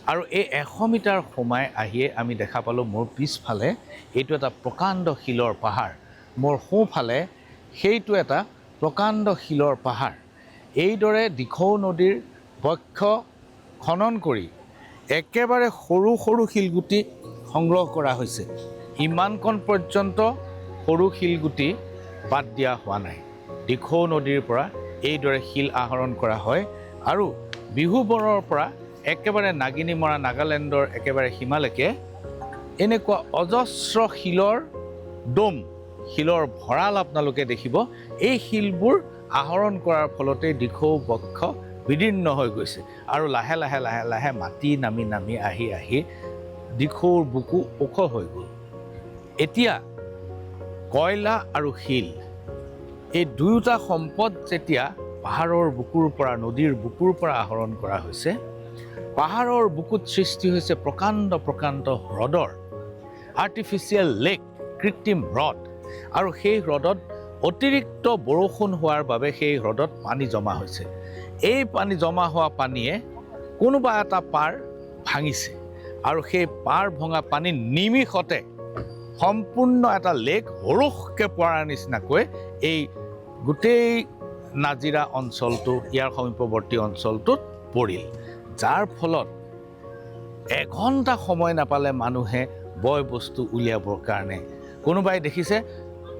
আৰু এই 100 মিটাৰ সোমাই আহিয়ে আমি দেখা পালোঁ মোৰ পিছফালে এইটো এটা প্ৰকাণ্ড শিলৰ পাহাৰ, মোৰ সোঁফালে সেইটো এটা প্ৰকাণ্ড শিলৰ পাহাৰ। এইদৰে দিখৌ নদীৰ বক্ষ খনন কৰি একেবাৰে সৰু সৰু শিলগুটি সংগ্ৰহ কৰা হৈছে। ইমানকণ পৰ্যন্ত সৰু শিলগুটি বাদ দিয়া হোৱা নাই। দিখৌ নদীৰ পৰা এইদৰে শিল আহৰণ কৰা হয় আৰু বিহুবৰৰ পৰা একেবাৰে নাগিনীমৰা নাগালেণ্ডৰ একেবাৰে সীমালৈকে এনেকুৱা অজস্ৰ শিলৰ দম, শিলৰ ভঁৰাল আপোনালোকে দেখিব। এই শিলবোৰ আহৰণ কৰাৰ ফলতে দিখৌ বক্ষ বিদীৰ্ণ হৈ গৈছে আৰু লাহে লাহে লাহে লাহে মাটি নামি নামি আহি আহি দিখৌৰ বুকু ওখ হৈ গ'ল। এতিয়া কয়লা আৰু শিল, এই দুয়োটা সম্পদ যেতিয়া পাহাৰৰ বুকুৰ পৰা নদীৰ বুকুৰ পৰা আহৰণ কৰা হৈছে পাহাৰৰ বুকুত সৃষ্টি হৈছে প্ৰকাণ্ড প্ৰকাণ্ড হ্ৰদৰ আৰ্টিফিচিয়েল লেক কৃত্ৰিম হ্ৰদ আৰু সেই হ্ৰদত অতিৰিক্ত বৰষুণ হোৱাৰ বাবে সেই হ্ৰদত পানী জমা হৈছে এই পানী জমা হোৱা পানীয়ে কোনোবা এটা পাৰ ভাঙিছে আৰু সেই পাৰ ভঙা পানী নিমিষতে সম্পূৰ্ণ এটা লেক হৰুখকৈ পৰাৰ নিচিনাকৈ এই গোটেই নাজিৰা অঞ্চলটো ইয়াৰ সমীপৱৰ্তী অঞ্চলটোত পৰিল যাৰ ফলত এঘণ্টা সময় নাপালে মানুহে বয় বস্তু উলিয়াবৰ কাৰণে কোনোবাই দেখিছে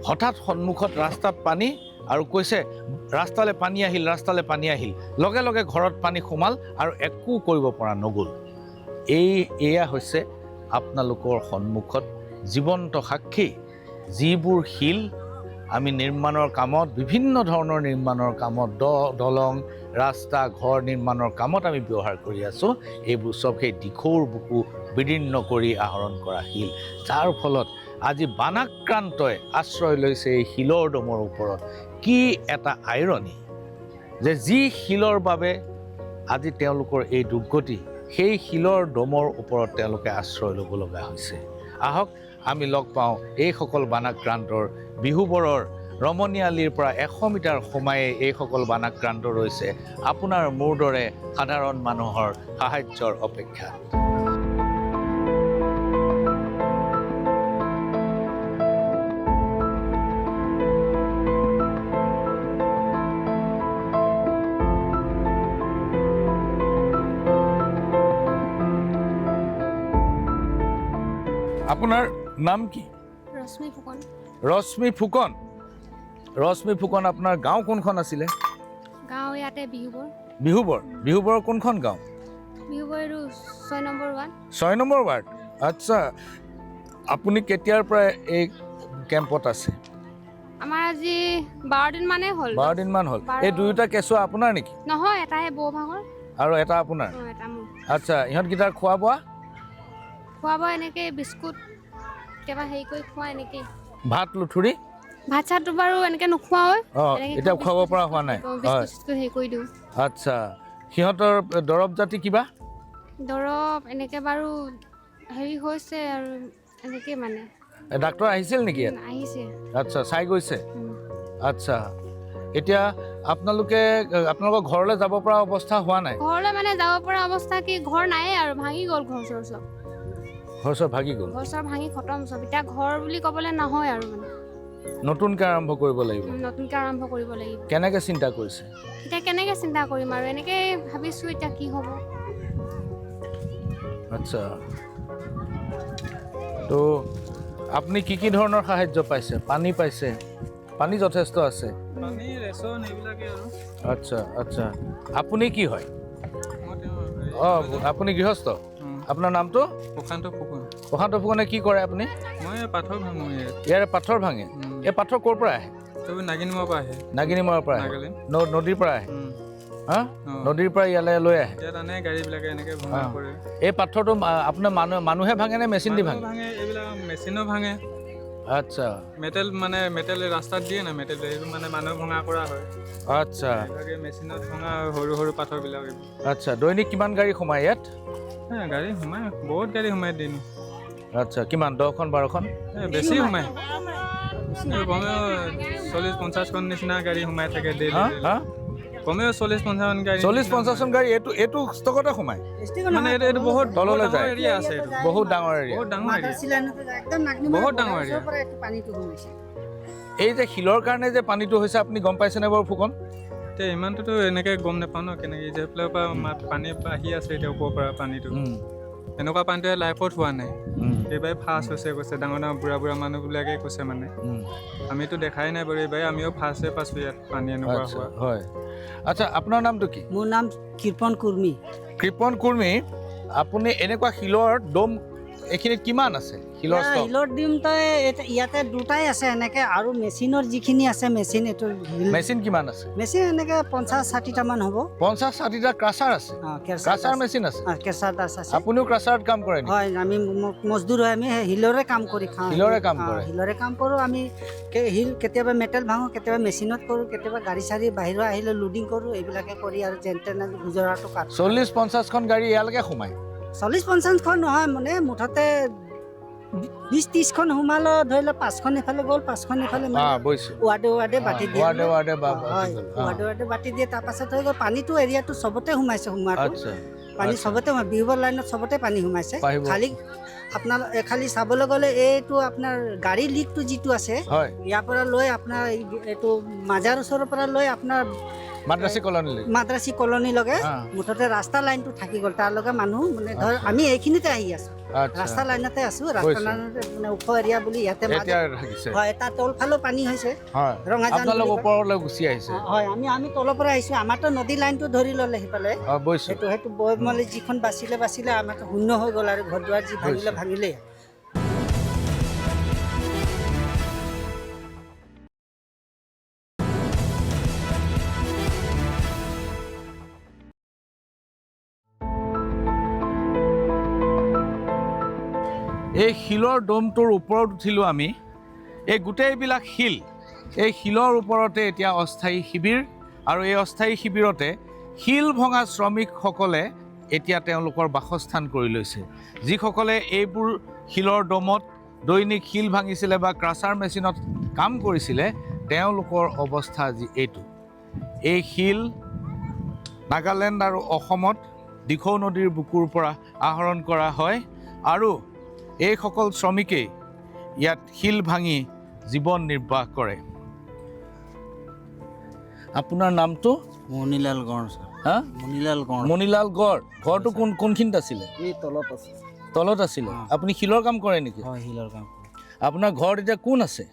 হঠাৎ সন্মুখত ৰাস্তাত পানী আৰু কৈছে ৰাস্তালৈ পানী আহিল লগে লগে ঘৰত পানী সোমাল আৰু একো কৰিব পৰা নগ'ল এয়া হৈছে আপোনালোকৰ সন্মুখত জীৱন্ত সাক্ষী যিবোৰ শিল আমি নিৰ্মাণৰ কামত বিভিন্ন ধৰণৰ নিৰ্মাণৰ কামত দলং ৰাস্তা ঘৰ নিৰ্মাণৰ কামত আমি ব্যৱহাৰ কৰি আছোঁ এইবোৰ চব সেই দিখৌৰ বুকু বিদীৰ্ণ কৰি আহৰণ কৰা শিল যাৰ ফলত আজি বানাক্ৰান্তই আশ্ৰয় লৈছে এই শিলৰ দমৰ ওপৰত কি এটা আইৰনী যে যি শিলৰ বাবে আজি তেওঁলোকৰ এই দুৰ্গতি সেই শিলৰ দমৰ ওপৰত তেওঁলোকে আশ্ৰয় ল'ব লগা হৈছে আহক আমি লগ পাওঁ এইসকল বানাক্ৰান্তৰ বিহুবৰৰ ৰমণীয়ালিৰ পৰা 100 মিটাৰ সোমায়ে এইসকল বানাক্ৰান্ত ৰৈছে আপোনাৰ মোৰ দৰে সাধাৰণ মানুহৰ সাহায্যৰ অপেক্ষাত আপোনাৰ নাম কি ৰশ্মি ফুকন আপোনাৰ গাঁও কোনখন আছিলে গাঁও ইয়াতে বিহুবৰ কোনখন গাঁও বিহুবৈৰু 6 নম্বৰ ৱাৰ্ড 6 নম্বৰ ৱাৰ্ড আচ্ছা আপুনি কেতিয়াৰ পৰা এই কেম্পত আছে আমাৰ আজি 12 দিন মানে হ'ল 12 দিন মান হ'ল এই দুয়োটা কেঁচুৱা আপোনাৰ নেকি নহয় এটাহে বৌ ভাগৰ আৰু এটা আপোনাৰ এটা মোৰ আচ্ছা ইহঁতকেইটাৰ খোৱা বোৱা এনেকে বিস্কুট কেবা হেৰি কৰি খোৱা এনেকে ভাত লুঠুৰি ভাত চাতটো বাৰু এনেকে নোখোৱা হয় এতিয়া খুৱাব পৰা হোৱা নাই বিস্কুট হেৰি কৰি দিওঁ আচ্ছা সিহঁতৰ দৰৱ জাতি কিবা দৰৱ এনেকে বাৰু হেৰি হৈছে আৰু এনেকে মানে ডাক্তৰ আহিছিল নেকি আহিছে আচ্ছা চাই গৈছে আচ্ছা এতিয়া আপোনালোকৰ ঘৰলৈ যাব পৰা অৱস্থা হোৱা নাই ঘৰলৈ মানে যাব পৰা অৱস্থা কি ঘৰ নাই আৰু ভাঙি গ'ল ঘৰ চৰ ভাঙি খতম চব এতিয়া ঘৰ বুলি ক'বলৈ নহয় আৰু মানে নতুনকৈ আৰম্ভ কৰিব লাগিব কেনেকৈ চিন্তা কৰিছে এতিয়া কেনেকৈ চিন্তা কৰিম আৰু এনেকৈ ভাবিছোঁ এতিয়া কি হ'ব আচ্ছা তো আপুনি কি ধৰণৰ সাহায্য পাইছে পানী যথেষ্ট আছে আচ্ছা আপুনি কি হয় আপুনি গৃহস্থ আপোনাৰ নামটো প্ৰশান্ত ফুকনে কি কৰে আপুনি ইয়াৰে পাথৰ ভাঙে এই পাথৰ ক'ৰ পৰা আহে নাগিনিমৰাৰ পৰা আহে নদীৰ পৰা আহে নদীৰ পৰা ইয়ালৈ লৈ আহে এই পাথৰটো আপোনাৰ মানুহে ভাঙে নে মেচিন দি ভাঙে মেচিনো ভাঙে আচ্ছা মেটেল ৰাস্তাত দিয়ে না মেটেল এইটো মানে মানুহ ভঙা কৰা হয় আচ্ছা মেচিনত ভঙা সৰু পাথৰবিলাক আচ্ছা দৈনিক কিমান গাড়ী সোমায় ইয়াত গাড়ী সোমায় বহুত গাড়ী সোমায় দিন আচ্ছা কিমান 10খন 12খন বেছি সোমায় কমেও 40-50খন নিচিনা গাড়ী সোমাই থাকে কমেও 40-50খন গাড়ী 40-50খন গাড়ী এইটো ষ্টকতে সোমায় মানে এইটো বহুত তললৈ যায় এৰিয়া আছে বহুত ডাঙৰ এৰিয়া এই যে শিলৰ কাৰণে যে পানীটো হৈছে আপুনি গম পাইছেনে বাৰু ফুকন এতিয়া ইমানটোতো এনেকৈ গম নাপাওঁ ন কেনেকৈ যে এইফালৰ পৰা পানী আহি আছে এতিয়া ওপৰৰ পৰা পানীটো এনেকুৱা পানীটোৱে লাইফত হোৱা নাই এইবাৰ ফাৰ্ষ্ট হৈছে কৈছে ডাঙৰ বুঢ়া মানুহবিলাকে কৈছে মানে আমিতো দেখাই নাই বাৰু এইবাৰ আমিও ফাৰ্ষ্টে পাইছোঁ ইয়াত পানী এনেকুৱা হোৱা হয় আচ্ছা আপোনাৰ নামটো কি মোৰ নাম কৃপন কুৰ্মী আপুনি এনেকুৱা শিলৰ দম এইখিনিত কিমান আছে শিলৰ ষ্টক? শিলৰ ডিম তই ইয়াতে দুটাই আছে এনেকে আৰু মেচিনৰ যিখিনি আছে মেচিন এইটো মেচিন কিমান আছে? মেচিন এনেকে 50-60টামান হ'ব। 50-60টা ক্ৰাছাৰ আছে? ক্ৰাছাৰ মেচিন আছে? কেঁচাৰ দাস আছে। আপুনিও ক্ৰাছাৰত কাম কৰে নেকি? হয়, আমি মজদুৰ হয়, আমি শিলৰে কাম কৰি খাওঁ। শিলৰে কাম কৰে? শিলৰে কাম কৰোঁ আমি। শিল কেতিয়াবা মেটেল ভাঙো, কেতিয়াবা মেচিনত কৰোঁ, কেতিয়াবা গাড়ী চাড়ী বাহিৰৰ আহিলে লোডিং কৰোঁ, এইবিলাকে কৰি আৰু যেন তেন গুজৰাটো কাট। 40-50খন গাড়ী ইয়ালৈকে সোমায়? 40-50খন নহয়, মানে মুঠতে 20-30খন সোমালো, ধৰি লওক 5খন এফালে গ'ল, 5খন এফালে ৱাৰ্ডে বাটি দিয়ে। ৱাৰ্ডে বাটি দিয়ে, তাৰপাছত হৈ গ'ল। পানীটো এৰিয়াটো চবতে সোমাইছে, সোমোৱাটো পানী চবতে বিহুবৰ লাইনত চবতে পানী সোমাইছে। খালি চাবলৈ গ'লে এইটো আপোনাৰ গাড়ী লিকটো যিটো আছে ইয়াৰ পৰা লৈ আপোনাৰ এইটো মাজাৰ ওচৰৰ পৰা লৈ আপোনাৰ মাদ্ৰাছী কলনীলৈকে মুঠতে ৰাস্তা লাইনটো থাকি গ'ল। তাৰ লগে মানুহ মানে ধৰ আমি এইখিনিতে আহি আছো, ৰাস্তা লাইনতে আছো। ৰাস্তা লাইনতে মানে ওখ এৰিয়া বুলি ইয়াতে হয়, তাৰ তলফালেও পানী হৈছে। হয়, আমি তলৰ পৰা আহিছো। আমাৰতো নদী লাইনটো ধৰি ল'লে সিফালে, সেইটো বৈ মেলি যিখন বাচিলে আমাৰতো শূন্য হৈ গ'ল আৰু ঘৰ দুৱাৰ যি ভাঙিলে। এই শিলৰ ডোমটোৰ ওপৰত উঠিলোঁ আমি। এই গোটেইবিলাক শিল, এই শিলৰ ওপৰতে এতিয়া অস্থায়ী শিবিৰ, আৰু এই অস্থায়ী শিবিৰতে শিল ভঙা শ্ৰমিকসকলে এতিয়া তেওঁলোকৰ বাসস্থান কৰি লৈছে। যিসকলে এইবোৰ শিলৰ ডোমত দৈনিক শিল ভাঙিছিলে বা ক্ৰাছাৰ মেচিনত কাম কৰিছিলে, তেওঁলোকৰ অৱস্থা আজি এইটো। এই শিল নাগালেণ্ড আৰু অসমত দিখৌ নদীৰ বুকুৰ পৰা আহৰণ কৰা হয়, আৰু এইসকল শ্ৰমিকেই ইয়াত শিল ভাঙি জীৱন নিৰ্বাহ কৰে। আপোনাৰ নামটো? মণিলাল গড়। হা? মণিলাল গড়। ঘৰটো কোনখিনিত আছিলে? এই তলত আছে। তলত আছিলে? আপুনি শিলৰ কাম কৰে নেকি? হয়, শিলৰ কাম। আপোনাৰ ঘৰত এতিয়া কোন আছে?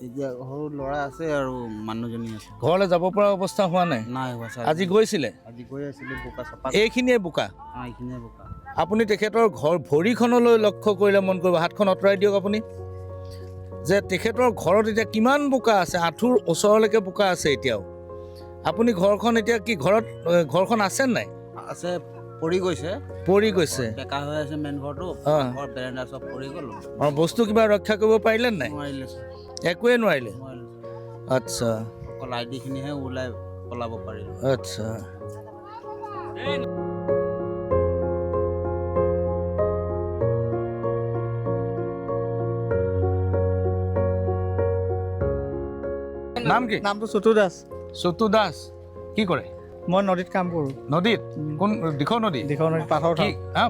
এতিয়া সৰু ল'ৰা আছে আৰু মানুহজনী আছে। ঘৰলৈ যাব পৰা অৱস্থা হোৱা নাই? নাই হোৱা। আজি গৈছিলে? আজি গৈ আছিলোঁ, বোকা চাফা। এইখিনিয়ে বোকা? এইখিনিয়ে বোকা। আপুনি তেখেতৰ ভৰিখনলৈ লক্ষ্য কৰিলে মন কৰিব, হাতখন আঁতৰাই দিয়ক আপুনি, যে তেখেতৰ ঘৰত এতিয়া কিমান বোকা আছে। আঁঠুৰ ওচৰলৈকে বোকা আছে এতিয়াও। আপুনি ঘৰখন এতিয়া কি ঘৰখন আছে নাই? আছে, পৰি গৈছে। বেকা হৈ আছে মেইন ঘৰটো, ঘৰ বেৰেণ্ডা চব পৰি গ'ল। বস্তু কিবা ৰক্ষা কৰিব পাৰিলে নাই? নোৱাৰিলে। একোৱে নোৱাৰিলে? আচ্ছা, অকল আইডিখিনিহে ওলাই পলাব পাৰিলে। আচ্ছা। নাম কি? নামটো চতু দাস। চতু দাস কি কৰে? মই নদীত কাম কৰোঁ। নদীত? কোন দিখৌ নদী? দিখৌ নদীত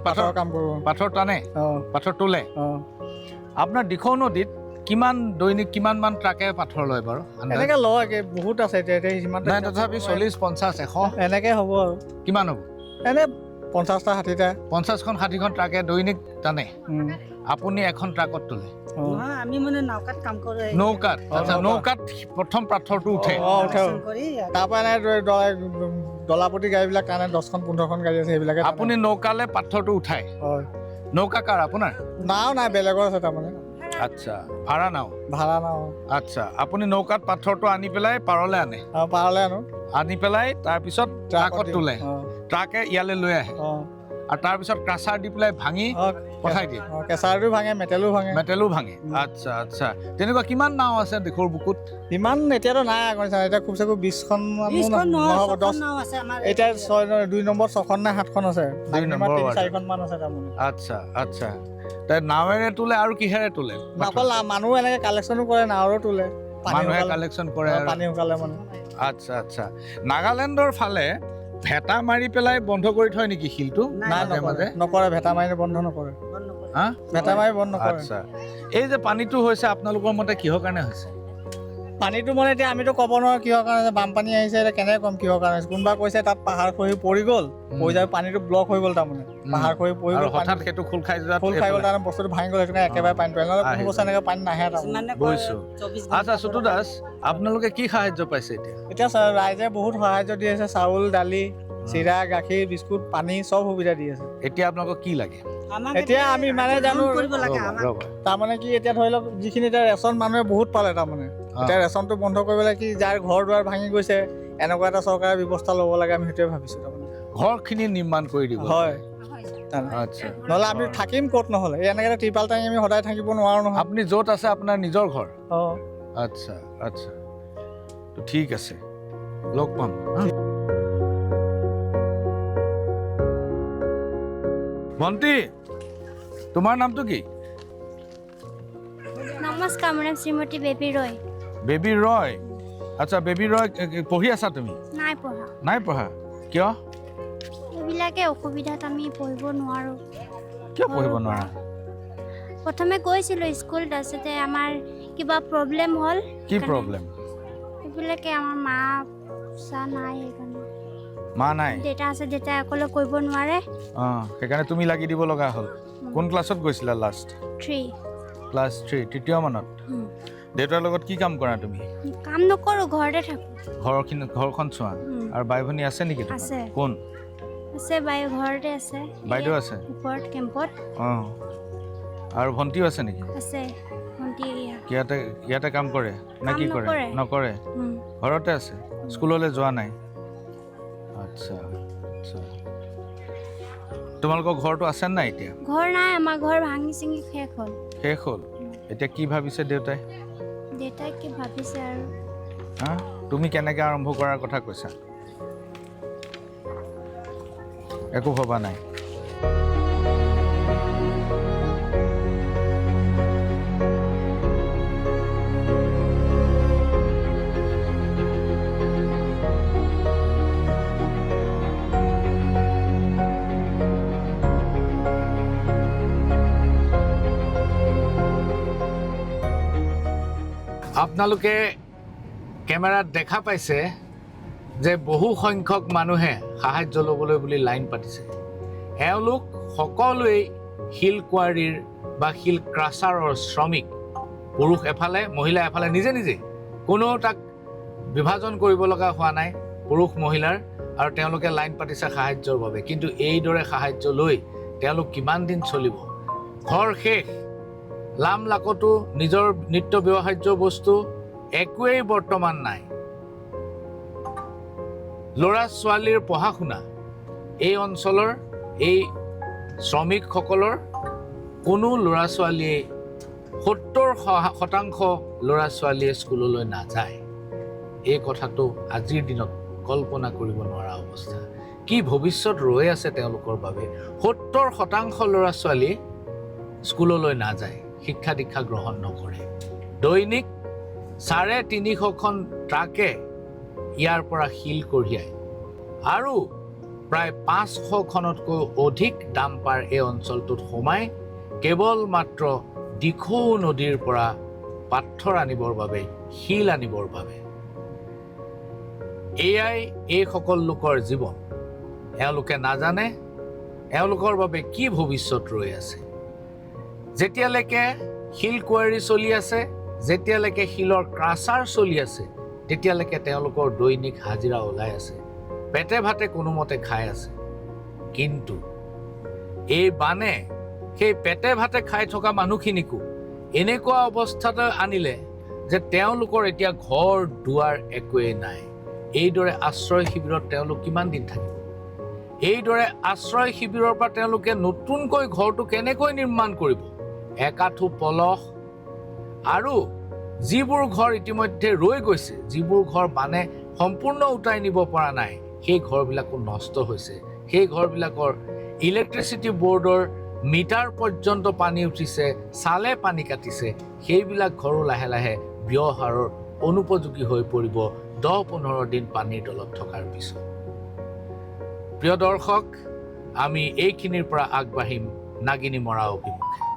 পাথৰ কাম কৰোঁ। পাথৰ টানে? পাথৰ তোলে? আপোনাৰ দিখৌ নদীত দৈনিক কিমানমান ট্ৰাকে পাথৰ লয় বাৰু? এনেকৈ লয়, বহুত আছে এতিয়া সিমান নাই, তথাপি 40, 50, 100 এনেকৈ হ'ব আৰু। কিমান হ'ব? এনে 50টা 60টা। 50খন 60খন ট্ৰাকে দৈনিক টানে? আপুনি এখন ট্ৰাকত তোলে? আমি মানে নৌকাত কাম কৰোঁ। নৌকাত? আচ্ছা, নৌকাত প্ৰথম পাথৰটো উঠে? তাৰপৰা এনে দলাপতি গাড়ীবিলাক কাৰণে 10খন 15খন গাড়ী আছে, সেইবিলাকে। আপুনি নৌকালে পাথৰটো উঠায়? হয়। নৌকা কাৰ আপোনাৰ? নাও নাই, বেলেগৰ আছে তাৰমানে। আচ্ছা, ভাড়া নাও? আচ্ছা, আপুনি নৌকাত পাথৰটো আনি পেলাই পাৰলৈ আনে? পাৰলৈ আনি পেলাই তাৰপিছত ট্ৰাকত তোলে? ট্ৰাকে ইয়ালৈ লৈ আহে, আৰু তাৰপিছত ক্ৰাছাৰ দি পেলাই ভাঙি পঠাই দিয়ে? কেঁচাৰো ভাঙে, মেটেলো ভাঙে। আচ্ছা আচ্ছা, তেনেকুৱা কিমান নাও আছে দিখৌৰ বুকুত? ইমান এতিয়াতো নাই, এতিয়া খুব চাগৈ 20খন নহ'ব, 10। এতিয়া 2 নম্বৰ 6খন নে 7খন আছে, 4খন মান আছে তাৰমানে। আচ্ছা আচ্ছা, নাৱেৰে তোলে আৰু কিহেৰে তোলে? অকল মানুহ এনেকে কালেকশ্যনো কৰে, নাৱৰো তোলে, মানুহে কালেকশ্যন কৰে পানী শুকালে মানে। আচ্ছা আচ্ছা, নাগালেণ্ডৰ ফালে ভেটা মাৰি পেলাই বন্ধ কৰি থয় নেকি শিলটো? নকৰে, ভেটা মাৰি বন্ধ নকৰে। ভেটা মাৰি বন্ধ নকৰে। আচ্ছা, এই যে পানীটো হৈছে আপোনালোকৰ মতে কিহৰ কাৰণে হৈছে? পানীটো মানে এতিয়া আমিতো ক'ব নোৱাৰোঁ কিহৰ কাৰণে। বানপানী আহিছে, এতিয়া কেনেকৈ ক'ম কিহৰ কাৰণে। কোনোবা কৈছে তাত পাহাৰ খহি পৰি গ'ল, পৰি যায় পানীটো ব্লক হৈ গ'ল, তাৰমানে পাহাৰ খহি পৰি গ'ল, হঠাৎ সেইটো খোল খাই গ'ল, তাৰমানে বস্তুটো ভাঙি গ'ল, সেইটো কাৰণে একেবাৰে পানীটো নহ'লে কোনো বস্তু এনেকৈ পানী নাহে তাৰমানে। বুজিছোঁ। আচ্ছা চতু দাস, আপোনালোকে কি সাহায্য পাইছে এতিয়া? এতিয়া ৰাইজে বহুত সাহায্য দি আছে, চাউল দালি চিৰা গাখীৰ বিস্কুট পানী চব সুবিধা দি আছে এতিয়া আপোনালোকক কি লাগে এতিয়া আমি মানে জানো তাৰমানে কি এতিয়া ধৰি লওক যিখিনি এতিয়া ৰেচন মানুহে বহুত পালে তাৰমানে এতিয়া ৰেচনটো বন্ধ কৰিব লাগে কি যাৰ ঘৰ দুৱাৰ ভাঙি গৈছে এনেকুৱা এটা চৰকাৰে ব্যৱস্থা ল'ব লাগে আমি সেইটোৱে ভাবিছোঁ তাৰমানে ঘৰখিনি নিৰ্মাণ কৰি দিব হয় আচ্ছা নহ'লে আমি থাকিম ক'ত নহ'লে এনেকৈ ত্ৰিপাল টাঙি আমি সদায় থাকিব নোৱাৰোঁ নহয় আপুনি য'ত আছে আপোনাৰ নিজৰ ঘৰ অঁ আচ্ছা আচ্ছা তো ঠিক আছে লগ পাম ভণ্টি তোমাৰ নামটো কি নমস্কাৰ মোৰ নাম শ্ৰীমতী বেবী ৰয় বেবী ৰয় আচ্ছা বেবী ৰয় পঢ়ি আছা তুমি নাই পঢ়া কিয় এইবিলাকে অসুবিধাত আমি পঢ়িব নোৱাৰোঁ কিয় পঢ়িব নোৱাৰা প্ৰথমে গৈছিলোঁ স্কুল তাৰপিছতে আমাৰ কিবা প্ৰব্লেম হ'ল কি প্ৰব্লেম এইবিলাকে আমাৰ মা চা নাই সেইকাৰণে মা নাই দেউতা আছে দেউতাই অকলে কৰিব নোৱাৰে সেইকাৰণে তুমি লাগি দিব লগা হ'ল কোন ক্লাছত গৈছিলা লাষ্ট 3 ক্লাছ 3 তৃতীয় মানত দেউতাৰ লগত কি কাম কৰা তুমি কাম নকৰোঁ ঘৰতে থাকোঁ ঘৰখন চোৱা আৰু বাই ভনী আছে নেকি আছে কোন আছে বাই ঘৰতে আছে বাইদেউ আছে ওপৰত কেম্পত আৰু ভণ্টিও আছে নেকি আছে ভণ্টি ইয়াতে কাম কৰে নে কি কৰে নকৰে ঘৰতে আছে স্কুললৈ যোৱা নাই আচ্ছা আচ্ছা তোমালোকৰ ঘৰটো আছে নাই এতিয়া ঘৰ নাই আমাৰ ঘৰ ভাঙি চিঙি শেষ হ'ল এতিয়া কি ভাবিছে দেউতাই কি ভাবিছে আৰু তুমি কেনেকৈ আৰম্ভ কৰাৰ কথা কৈছা একো ভবা নাই আপোনালোকে কেমেৰাত দেখা পাইছে যে বহু সংখ্যক মানুহে সাহায্য ল'বলৈ বুলি লাইন পাতিছে এওঁলোক সকলোৱেই শিল কোৱাৰীৰ বা শিল ক্ৰাছাৰৰ শ্ৰমিক পুৰুষ এফালে মহিলা এফালে নিজে নিজে কোনো তাক বিভাজন কৰিব লগা হোৱা নাই পুৰুষ মহিলাৰ আৰু তেওঁলোকে লাইন পাতিছে সাহায্যৰ বাবে কিন্তু এইদৰে সাহায্য লৈ তেওঁলোক কিমান দিন চলিব ঘৰ শেষ লাম লাকতো নিজৰ নিত্য ব্যৱহাৰ্য বস্তু একোৱেই বৰ্তমান নাই ল'ৰা ছোৱালীৰ পঢ়া শুনা এই অঞ্চলৰ এই শ্ৰমিকসকলৰ কোনো ল'ৰা ছোৱালীয়ে 70% ল'ৰা ছোৱালীয়ে স্কুললৈ নাযায় এই কথাটো আজিৰ দিনত কল্পনা কৰিব নোৱাৰা অৱস্থা কি ভৱিষ্যত ৰৈ আছে তেওঁলোকৰ বাবে 70% ল'ৰা ছোৱালী স্কুললৈ নাযায় শিক্ষা দীক্ষা গ্ৰহণ নকৰে দৈনিক 350খন ট্ৰাকে ইয়াৰ পৰা শিল কঢ়িয়ায় আৰু প্ৰায় 500খনতকৈ অধিক ডাম্পাৰ এই অঞ্চলটোত সোমাই কেৱল মাত্ৰ দিখৌ নদীৰ পৰা পাথৰ আনিবৰ বাবে শিল আনিবৰ বাবে এয়াই এইসকল লোকৰ জীৱন এওঁলোকে নাজানে এওঁলোকৰ বাবে কি ভৱিষ্যত ৰৈ আছে যেতিয়ালৈকে শিল কোৱাৰী চলি আছে যেতিয়ালৈকে শিলৰ ক্ৰাছাৰ চলি আছে তেতিয়ালৈকে তেওঁলোকৰ দৈনিক হাজিৰা ওলাই আছে পেটে ভাতে কোনোমতে খাই আছে কিন্তু এই বানে সেই পেটে ভাতে খাই থকা মানুহখিনিকো এনেকুৱা অৱস্থাতে আনিলে যে তেওঁলোকৰ এতিয়া ঘৰ দুৱাৰ একোৱেই নাই এইদৰে আশ্ৰয় শিবিৰত তেওঁলোক কিমান দিন থাকিব এইদৰে আশ্ৰয় শিবিৰৰ পৰা তেওঁলোকে নতুনকৈ ঘৰটো কেনেকৈ নিৰ্মাণ কৰিব একাঠু পলহ আৰু যিবোৰ ঘৰ ইতিমধ্যে ৰৈ গৈছে যিবোৰ ঘৰ বানে সম্পূৰ্ণ উটাই নিব পৰা নাই সেই ঘৰবিলাকো নষ্ট হৈছে সেই ঘৰবিলাকৰ ইলেক্ট্ৰিচিটি বোৰ্ডৰ মিটাৰ পৰ্যন্ত পানী উঠিছে চালে পানী কাটিছে সেইবিলাক ঘৰো লাহে লাহে ব্যৱহাৰৰ অনুপযোগী হৈ পৰিব 10-15 দিন পানীৰ তলত থকাৰ পিছত প্ৰিয় দৰ্শক আমি এইখিনিৰ পৰা আগবাঢ়িম নাগিনী মৰা অভিমুখে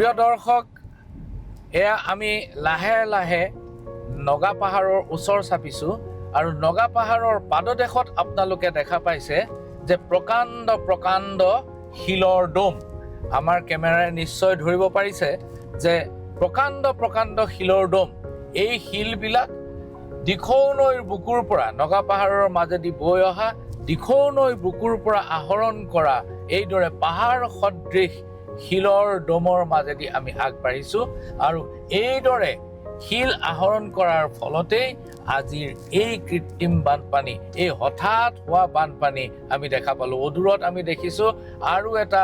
প্ৰিয় দৰ্শক, এয়া আমি লাহে লাহে নগা পাহাৰৰ ওচৰ চাপিছোঁ আৰু নগা পাহাৰৰ পাদদেশত আপোনালোকে দেখা পাইছে যে প্ৰকাণ্ড প্ৰকাণ্ড শিলৰ দম। আমাৰ কেমেৰাই নিশ্চয় ধৰিব পাৰিছে যে প্ৰকাণ্ড প্ৰকাণ্ড শিলৰ দম। এই শিলবিলাক দিখৌ নৈৰ বুকুৰ পৰা, নগা পাহাৰৰ মাজেদি বৈ অহা দিখৌ নৈৰ বুকুৰ পৰা আহৰণ কৰা এইদৰে পাহাৰ সদৃশ শিলৰ দমৰ মাজেদি আমি আগবাঢ়িছোঁ আৰু এইদৰে শিল আহৰণ কৰাৰ ফলতেই আজিৰ এই কৃত্ৰিম বানপানী, এই হঠাৎ হোৱা বানপানী আমি দেখা পালোঁ। অদূৰত আমি দেখিছোঁ আৰু এটা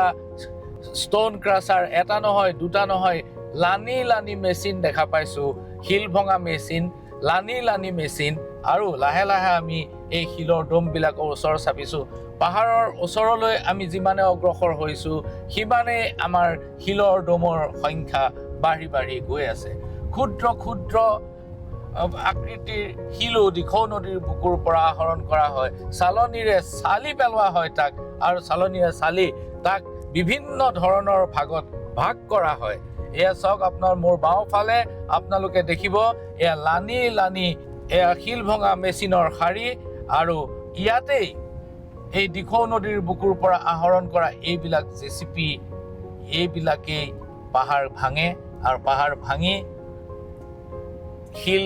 ষ্ট'ন ক্ৰাছাৰ, এটা নহয় দুটা নহয়, লানি লানি মেচিন দেখা পাইছোঁ, শিল ভঙা মেচিন, লানি লানি মেচিন। আৰু লাহে লাহে আমি এই শিলৰ দমবিলাকৰ ওচৰ চাপিছোঁ। পাহাৰৰ ওচৰলৈ আমি যিমানে অগ্ৰসৰ হৈছোঁ সিমানেই আমাৰ শিলৰ দমৰ সংখ্যা বাঢ়ি বাঢ়ি গৈ আছে। ক্ষুদ্ৰ ক্ষুদ্ৰ আকৃতিৰ শিলো দিখৌ নদীৰ বুকুৰ পৰা আহৰণ কৰা হয়, চালনীৰে চালি পেলোৱা হয় তাক, আৰু চালনীৰে চালি তাক বিভিন্ন ধৰণৰ ভাগত ভাগ কৰা হয়। এয়া চাওক, আপোনাৰ মোৰ বাওঁফালে আপোনালোকে দেখিব এয়া লানি লানি এয়া শিল ভঙা মেচিনৰ শাৰী, আৰু ইয়াতেই এই দিখৌ নদীৰ বুকুৰ পৰা আহৰণ কৰা এইবিলাক জেচিপি, এইবিলাকেই পাহাৰ ভাঙে আৰু পাহাৰ ভাঙি শিল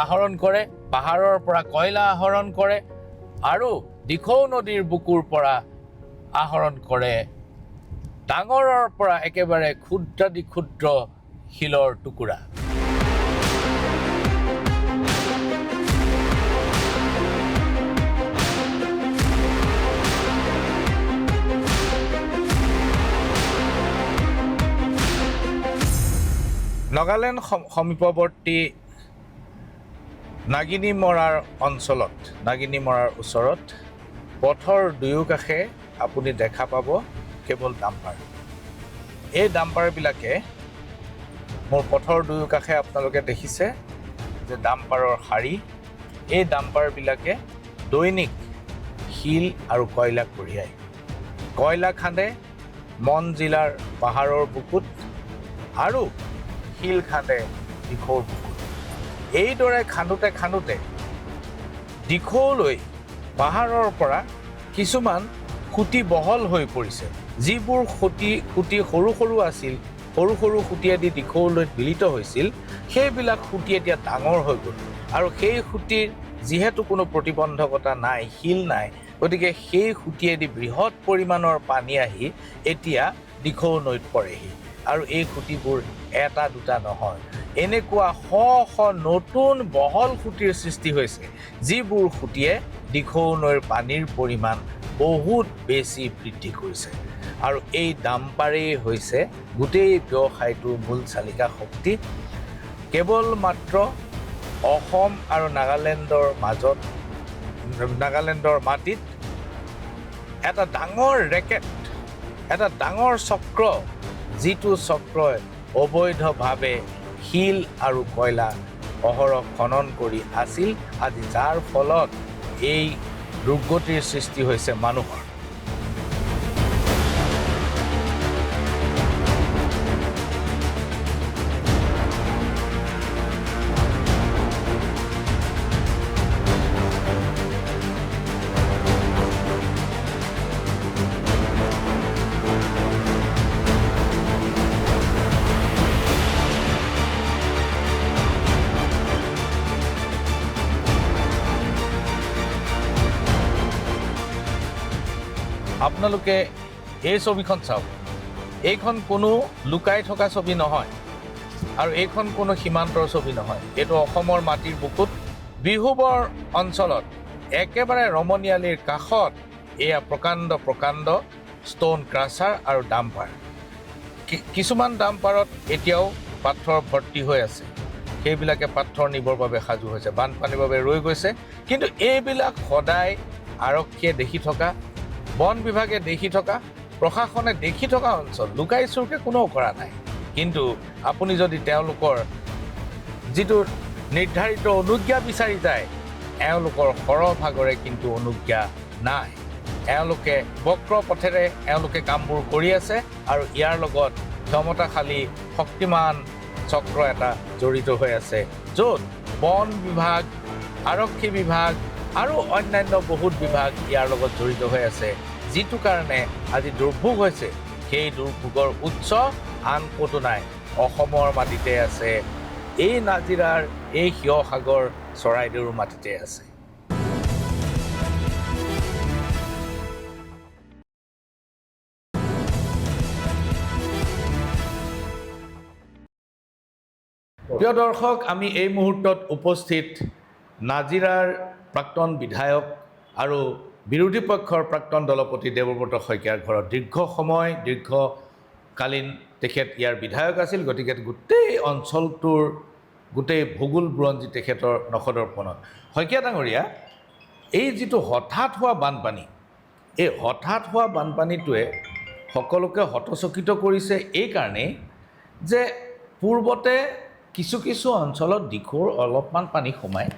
আহৰণ কৰে, পাহাৰৰ পৰা কয়লা আহৰণ কৰে আৰু দিখৌ নদীৰ বুকুৰ পৰা আহৰণ কৰে ডাঙৰৰ পৰা একেবাৰে ক্ষুদ্ৰাতি ক্ষুদ্ৰ শিলৰ টুকুৰা। নাগালেণ্ড সমীপৱৰ্তী নাগিনী মৰাৰ অঞ্চলত, নাগিনী মৰাৰ ওচৰত পথৰ দুয়োকাষে আপুনি দেখা পাব কেৱল ডাম্পাৰ। এই ডাম্পাৰবিলাকে, মোৰ পথৰ দুয়োকাষে আপোনালোকে দেখিছে যে ডাম্পাৰৰ শাৰী, এই ডাম্পাৰবিলাকে দৈনিক শিল আৰু কয়লা কঢ়িয়ায়। কয়লা খান্দে মন জিলাৰ পাহাৰৰ বুকুত আৰু শিল খান্দে দিখৌৰ বুকুত। এইদৰে খান্দোতে খান্দোতে দিখৌলৈ পাহাৰৰ পৰা কিছুমান খুঁটি বহল হৈ পৰিছে। যিবোৰ খুঁটি সৰু সৰু আছিল, সৰু সৰু খুঁটিয়েদি দিখৌলৈ মিলিত হৈছিল, সেইবিলাক খুঁটি এতিয়া ডাঙৰ হৈ গ'ল। আৰু সেই খুঁটিৰ যিহেতু কোনো প্ৰতিবন্ধকতা নাই, শিল নাই, গতিকে সেই খুঁটিয়েদি বৃহৎ পৰিমাণৰ পানী আহি এতিয়া দিখৌ নৈত পৰেহি। আৰু এই খুঁটিবোৰ এটা দুটা নহয়, এনেকুৱা শ শ নতুন বহল খুঁটিৰ সৃষ্টি হৈছে, যিবোৰ খুঁটিয়ে দিখৌ নৈৰ পানীৰ পৰিমাণ বহুত বেছি বৃদ্ধি কৰিছে। আৰু এই ডাম্পাৰেই হৈছে গোটেই ব্যৱসায়টোৰ মূল চালিকা শক্তি। কেৱল মাত্ৰ অসম আৰু নাগালেণ্ডৰ মাজত, নাগালেণ্ডৰ মাটিত এটা ডাঙৰ ৰেকেট, এটা ডাঙৰ চক্ৰ, যিটো চক্ৰই অবৈধভাৱে শিল আৰু কয়লা অহৰহ খনন কৰি আছিল, আজি যাৰ ফলত এই দুৰ্গতিৰ সৃষ্টি হৈছে মানুহৰ। আপোনালোকে এই ছবিখন চাওক, এইখন কোনো লুকাই থকা ছবি নহয় আৰু এইখন কোনো সীমান্তৰ ছবি নহয়। এইটো অসমৰ মাটিৰ বুকুত বিহুবৰ অঞ্চলত একেবাৰে ৰমণীয়ালিৰ কাষত এয়া প্ৰকাণ্ড প্ৰকাণ্ড ষ্ট'ন ক্ৰাছাৰ আৰু ডাম্পাৰ। কিছুমান ডাম্পাৰত এতিয়াও পাথৰ ভৰ্তি হৈ আছে, সেইবিলাকে পাথৰ নিবৰ বাবে সাজু হৈছে, বানপানীৰ বাবে ৰৈ গৈছে। কিন্তু এইবিলাক সদায় আৰক্ষীয়ে দেখি থকা, বন বিভাগে দেখি থকা, প্ৰশাসনে দেখি থকা অঞ্চল, লুকাই চুৰকে কোনেও কৰা নাই। কিন্তু আপুনি যদি তেওঁলোকৰ যিটো নিৰ্ধাৰিত অনুজ্ঞা বিচাৰি যায়, এওঁলোকৰ সৰহভাগৰে কিন্তু অনুজ্ঞা নাই। এওঁলোকে বক্ৰ পথেৰে এওঁলোকে কামবোৰ কৰি আছে আৰু ইয়াৰ লগত ক্ষমতাশালী শক্তিমান চক্ৰ এটা জড়িত হৈ আছে, য'ত বন বিভাগ, আৰক্ষী বিভাগ আৰু অন্যান্য বহুত বিভাগ ইয়াৰ লগত জড়িত হৈ আছে, যিটো কাৰণে আজি দুৰ্ভোগ হৈছে। সেই দুৰ্ভোগৰ উৎস আন ক'তো নাই, অসমৰ মাটিতে আছে, এই নাজিৰাৰ এই শিৱসাগৰ চৰাইদেউৰ মাটিতে আছে। প্ৰিয় দৰ্শক, আমি এই মুহূৰ্তত উপস্থিত নাজিৰাৰ প্ৰাক্তন বিধায়ক আৰু বিৰোধী পক্ষৰ প্ৰাক্তন দলপতি দেৱব্ৰত শইকীয়াৰ ঘৰত। দীৰ্ঘকালীন তেখেত ইয়াৰ বিধায়ক আছিল, গতিকে গোটেই অঞ্চলটোৰ গোটেই ভূগোল বুৰঞ্জী তেখেতৰ নখদৰ্পণত। শইকীয়া ডাঙৰীয়া, এই যিটো হঠাৎ হোৱা বানপানী, এই হঠাৎ হোৱা বানপানীটোৱে সকলোকে হতচকিত কৰিছে এই কাৰণেই যে পূৰ্বতে কিছু কিছু অঞ্চলত দিখৌৰ অলপমান পানী সোমায়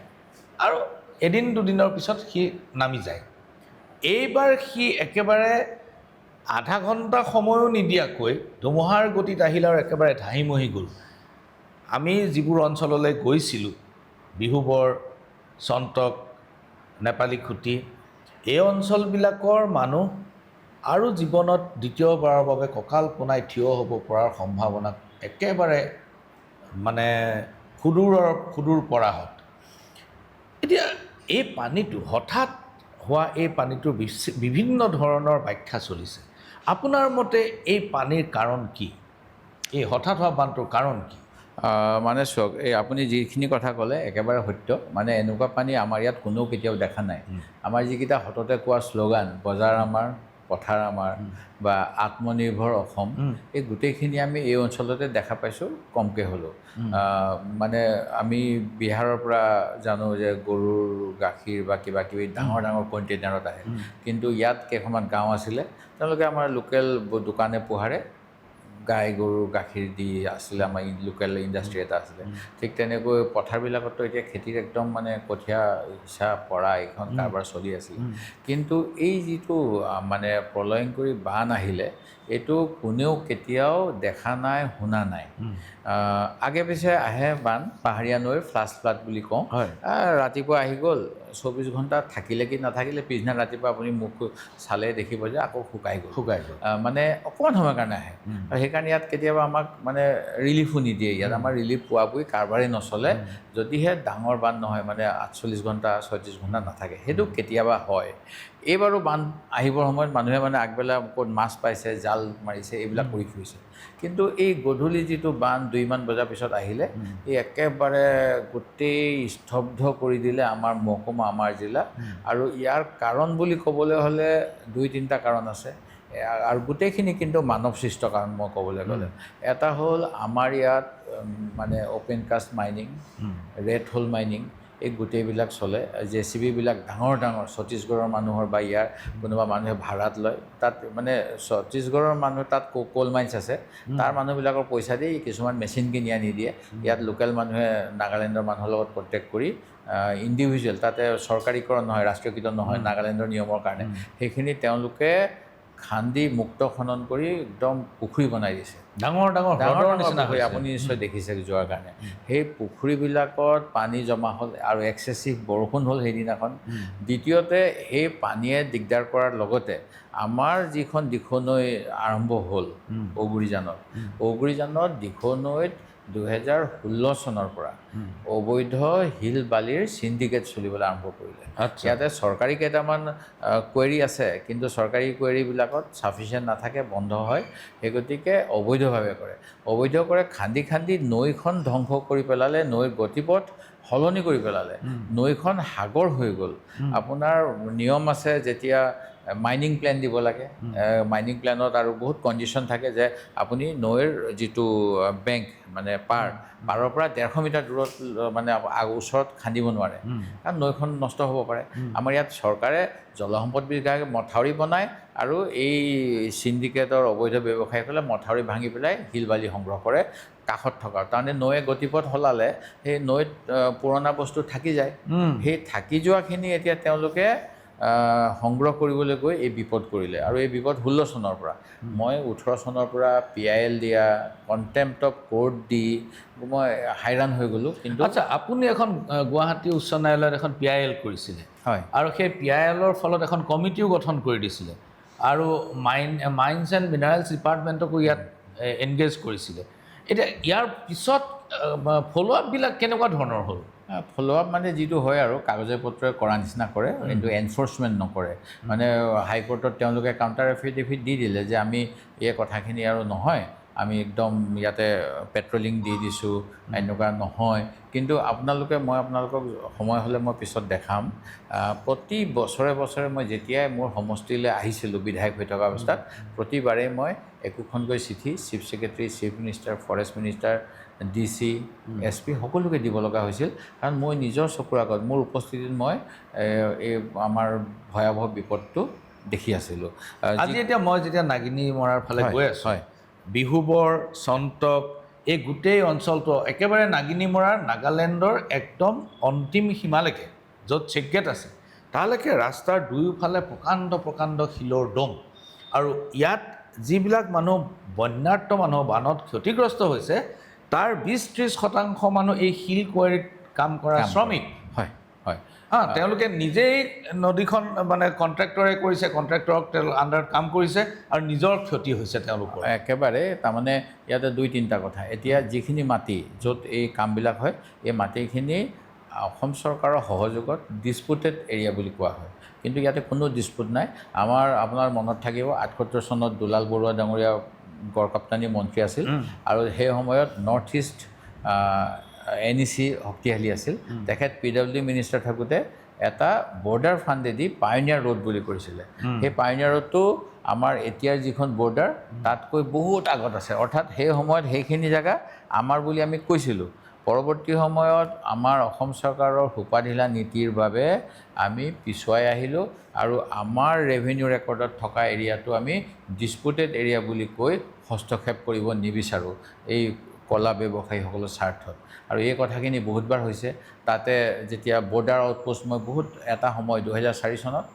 আৰু এদিন দুদিনৰ পিছত সি নামি যায়। এইবাৰ সি একেবাৰে আধা ঘণ্টা সময়ো নিদিয়াকৈ ধুমুহাৰ গতিত আহিল আৰু একেবাৰে ধাহিমহি গ'ল। আমি যিবোৰ অঞ্চললৈ গৈছিলোঁ, বিহুবৰ, চন্তক, নেপালী খুটি, এই অঞ্চলবিলাকৰ মানুহ আৰু জীৱনত দ্বিতীয়বাৰৰ বাবে কঁকাল পোনাই থিয় হ'ব পৰাৰ সম্ভাৱনা একেবাৰে মানে সুদূৰ পৰাহত। এতিয়া এই পানীটো হঠাৎ হোৱা এই পানীটোৰ বিভিন্ন ধৰণৰ ব্যাখ্যা চলিছে। আপোনাৰ মতে এই পানীৰ কাৰণ কি? এই হঠাৎ হোৱা বানটোৰ কাৰণ কি? মানে চাওক, এই আপুনি যিখিনি কথা ক'লে একেবাৰে সত্য। মানে এনেকুৱা পানী আমাৰ ইয়াত কোনেও কেতিয়াও দেখা নাই। আমাৰ যিকেইটা সততে কোৱা শ্লোগান, বজাৰ আমাৰ, পথাৰ আমাৰ বা আত্মনিৰ্ভৰ অসম, এই গোটেইখিনি আমি এই অঞ্চলতে দেখা পাইছোঁ, কমকৈ হ'লেও। মানে আমি বিহাৰৰ পৰা জানো যে গৰুৰ গাখীৰ বা কিবা কিবি ডাঙৰ ডাঙৰ কণ্টেইনাৰত আহে, কিন্তু ইয়াত কেইখনমান গাঁও আছিলে, তেওঁলোকে আমাৰ লোকেল দোকানে পোহাৰে গাই গৰুৰ গাখীৰ দি আছিলে, আমাৰ লোকেল ইণ্ডাষ্ট্ৰি এটা আছিলে। ঠিক তেনেকৈ পথাৰবিলাকতো এতিয়া খেতিৰ একদম মানে কঠীয়া সিঁচা পৰা এইখন কাৰবাৰ চলি আছিলে। কিন্তু এই যিটো মানে প্ৰলয়ংকৰী বান আহিলে, এইটো কোনেও কেতিয়াও দেখা নাই, শুনা নাই। আগে পিছে আহে বান, পাহাৰীয়া নৈৰ ফ্লাড বুলি কওঁ। ৰাতিপুৱা আহি গ'ল, 24 ঘণ্টা থাকিলে কি নাথাকিলে, পিছদিনা ৰাতিপুৱা আপুনি মুখ চালে দেখিব যে আকৌ শুকাই গ'ল। মানে অকণমান সময়ৰ কাৰণে আহে। আৰু সেইকাৰণে ইয়াত কেতিয়াবা আমাক মানে ৰিলিফো নিদিয়ে। ইয়াত আমাৰ ৰিলিফ পোৱাকৈ কাৰবাৰেই নচলে, যদিহে ডাঙৰ বান নহয়, মানে 48 ঘণ্টা 36 ঘণ্টা নাথাকে। সেইটো কেতিয়াবা হয়। এইবাৰো বান আহিবৰ সময়ত মানুহে মানে আগবেলা ক'ত মাছ পাইছে, জাল মাৰিছে, এইবিলাক কৰি ফুৰিছে। কিন্তু এই গধূলি যিটো বান 2মান বজাৰ পিছত আহিলে, এই একেবাৰে গোটেই স্তব্ধ কৰি দিলে আমাৰ মহকুমা, আমাৰ জিলা। আৰু ইয়াৰ কাৰণ বুলি ক'বলৈ হ'লে 2-3টা কাৰণ আছে। আৰু গোটেইখিনি কিন্তু মানৱ সৃষ্ট কাৰণ মই ক'বলৈ গ'লে। এটা হ'ল আমাৰ ইয়াত মানে open caste mining, red hole mining, এই গোটেইবিলাক চলে। JCBবিলাক ডাঙৰ ডাঙৰ ছত্তীশগড়ৰ মানুহৰ বা ইয়াৰ কোনোবা মানুহে ভাড়াত লয়। তাত মানে ছত্তীশগড়ৰ মানুহ, তাত কোল মাইন্স আছে, তাৰ মানুহবিলাকৰ পইচা দি কিছুমান মেচিন কিনি আনি দিয়ে। ইয়াত লোকেল মানুহে নাগালেণ্ডৰ মানুহৰ লগত কণ্টেক্ট কৰি ইণ্ডিভিজুৱেল, তাতে চৰকাৰীকৰণ নহয়, ৰাষ্ট্ৰীয়কৃত নহয়, নাগালেণ্ডৰ নিয়মৰ কাৰণে, সেইখিনি তেওঁলোকে খান্দি মুক্ত খনন কৰি একদম পুখুৰী বনাই দিছে, ডাঙৰ ডাঙৰ নিচিনা হৈ। আপুনি নিশ্চয় দেখিছে যোৱাৰ কাৰণে। সেই পুখুৰীবিলাকত পানী জমা হ'ল আৰু এক্সেচিভ বৰষুণ হ'ল সেইদিনাখন। দ্বিতীয়তে সেই পানীয়ে দিগদাৰ কৰাৰ লগতে আমাৰ যিখন দিখৌ নৈ আৰম্ভ হ'ল ঔগুৰিজানত, দিখৌ নৈত 2016 চনৰ পৰা অবৈধ শিল বালিৰ চিণ্ডিকেট চলিবলৈ আৰম্ভ কৰিলে। ইয়াতে চৰকাৰী কেইটামান কুৱেৰী আছে, কিন্তু চৰকাৰী কুৱেৰীবিলাকত ছাফিচিয়েণ্ট নাথাকে, বন্ধ হয়। সেই গতিকে অবৈধভাৱে কৰে, খান্দি খান্দি নৈখন ধ্বংস কৰি পেলালে, নৈৰ গতিপথ সলনি কৰি পেলালে, নৈখন সাগৰ হৈ গ'ল। আপোনাৰ নিয়ম আছে, যেতিয়া মাইনিং প্লেন দিব লাগে, মাইনিং প্লেনত আৰু বহুত কণ্ডিশ্যন থাকে যে আপুনি নৈৰ যিটো বেংক মানে পাৰৰ পৰা 150 মিটাৰ দূৰত মানে ওচৰত খান্দিব নোৱাৰে, কাৰণ নৈখন নষ্ট হ'ব পাৰে। আমাৰ ইয়াত চৰকাৰে জলসম্পদ বিভাগে মথাউৰি বনায় আৰু এই চিণ্ডিকেটৰ অবৈধ ব্যৱসায়ীসকলে মথাউৰি ভাঙি পেলাই শিল বালি সংগ্ৰহ কৰে কাষত থকা। তাৰমানে নৈয়ে গতিপথ সলালে সেই নৈত পুৰণা বস্তু থাকি যায়। সেই থাকি যোৱাখিনি এতিয়া তেওঁলোকে সংগ্ৰহ কৰিবলৈ গৈ এই বিপদ কৰিলে আৰু এই বিপদ 16 চনৰ পৰা মই 18 চনৰ পৰা PIL দিয়া কণ্টেম্প্ট অফ কোৰ্ট দি মই হাইৰাণ হৈ গ'লোঁ কিন্তু আচ্ছা আপুনি এখন গুৱাহাটী উচ্চ ন্যায়ালয়ত এখন PIL কৰিছিলে হয় আৰু সেই PILৰ ফলত এখন কমিটিও গঠন কৰি দিছিলে আৰু মাইন্স এণ্ড মিনাৰেলছ ডিপাৰ্টমেণ্টকো ইয়াত এনগেজ কৰিছিলে এতিয়া ইয়াৰ পিছত ফ'ল' আপবিলাক কেনেকুৱা ধৰণৰ হ'ল ফ'ল' আপ মানে যিটো হয় আৰু কাগজে পত্ৰই কৰা নিচিনা কৰে কিন্তু এনফৰ্চমেণ্ট নকৰে মানে হাইকোৰ্টত তেওঁলোকে কাউণ্টাৰ এফিডেভিট দি দিলে যে আমি এই কথাখিনি আৰু নহয় আমি একদম ইয়াতে পেট্ৰলিং দি দিছোঁ এনেকুৱা নহয় কিন্তু মই আপোনালোকক সময় হ'লে মই পিছত দেখাম প্ৰতি বছৰে বছৰে মই যেতিয়াই মোৰ সমষ্টিলৈ আহিছিলোঁ বিধায়ক হৈ থকা অৱস্থাত প্ৰতিবাৰেই মই একোখনকৈ চিঠি chief secretary chief minister forest minister DC SP সকলোকে দিব লগা হৈছিল কাৰণ মই নিজৰ চকুৰ আগত মোৰ উপস্থিতিত মই এই আমাৰ ভয়াৱহ বিপদটো দেখি আছিলোঁ আজি এতিয়া মই যেতিয়া নাগিনী মৰাৰ ফালে গৈ আছোঁ হয় বিহুবৰ চন্তক এই গোটেই অঞ্চলটো একেবাৰে নাগিনী মৰাৰ নাগালেণ্ডৰ একদম অন্তিম সীমালৈকে য'ত চেকগেট আছে তালৈকে ৰাস্তাৰ দুয়োফালে প্ৰকাণ্ড শিলৰ দম আৰু ইয়াত যিবিলাক মানুহ বন্যাৰ্ত মানুহ বানত ক্ষতিগ্ৰস্ত হৈছে তাৰ 20-30% মানুহ এই শিল কোৱাৰীত কাম কৰা শ্ৰমিক হয় হয় তেওঁলোকে নিজেই নদীখন মানে কণ্ট্ৰেক্টৰে কৰিছে কণ্ট্ৰেক্টৰক আণ্ডাৰত কাম কৰিছে আৰু নিজৰ ক্ষতি হৈছে তেওঁলোকৰ একেবাৰে তাৰমানে ইয়াতে 2-3টা কথা এতিয়া যিখিনি মাটি য'ত এই কামবিলাক হয় এই মাটিখিনি অসম চৰকাৰৰ সহযোগত ডিছপুটেড এৰিয়া বুলি কোৱা হয় কিন্তু ইয়াতে কোনো ডিছপুট নাই আপোনাৰ মনত থাকিব 78 চনত দুলাল বৰুৱা ডাঙৰীয়া গড়কাপ্তানী মন্ত্ৰী আছিল আৰু সেই সময়ত নৰ্থ ইষ্ট NEC শক্তিশালী আছিল তেখেত PWD মিনিষ্টাৰ থাকোঁতে এটা বৰ্ডাৰ ফাণ্ডেদি পাইনিয়াৰ ৰোড বুলি কৰিছিলে সেই পাইনিয়াৰ ৰোডটো আমাৰ এতিয়াৰ যিখন বৰ্ডাৰ তাতকৈ বহুত আগত আছে অৰ্থাৎ সেই সময়ত সেইখিনি জেগা আমাৰ বুলি আমি কৈছিলোঁ পৰৱৰ্তী সময়ত আমাৰ অসম চৰকাৰৰ সোপাঢিলা নীতিৰ বাবে আমি পিছুৱাই আহিলোঁ আৰু আমাৰ ৰেভিনিউ ৰেকৰ্ডত থকা এৰিয়াটো আমি ডিছপুটেড এৰিয়া বুলি কৈ হস্তক্ষেপ কৰিব নিবিচাৰোঁ এই কলা ব্যৱসায়ীসকলৰ স্বাৰ্থত আৰু এই কথাখিনি বহুতবাৰ হৈছে তাতে যেতিয়া বৰ্ডাৰ আউটপোষ্ট মই বহুত এটা সময় 2004 চনত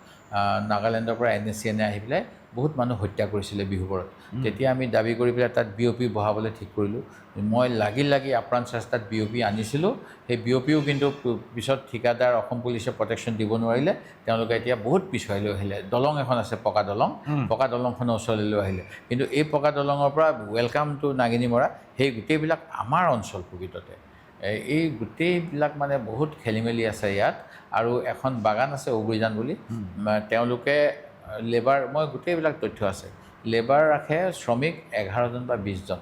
নাগালেণ্ডৰ পৰা NSCNে আহি পেলাই বহুত মানুহ হত্যা কৰিছিলে বিহুবৰত তেতিয়া আমি দাবী কৰি পেলাই তাত BOP বহাবলৈ ঠিক কৰিলোঁ মই লাগি আপ্ৰাণ চেষ্টাত BOP আনিছিলোঁ সেই BOPও কিন্তু পিছত ঠিকাদাৰ অসম পুলিচে প্ৰটেকশ্যন দিব নোৱাৰিলে তেওঁলোকে এতিয়া বহুত পিছুৱাই লৈ আহিলে দলং এখন আছে পকা দলংখনৰ ওচৰলৈ লৈ আহিলে কিন্তু এই পকা দলঙৰ পৰা ৱেলকাম টু নাগিনী মৰা সেই গোটেইবিলাক আমাৰ অঞ্চল প্ৰকৃততে এই গোটেইবিলাক মানে বহুত খেলিমেলি আছে ইয়াত আৰু এখন বাগান আছে উগুৰিজান বুলি তেওঁলোকে লেবাৰ মই গোটেইবিলাক তথ্য আছে লেবাৰ ৰাখে শ্ৰমিক 11জন বা 20জন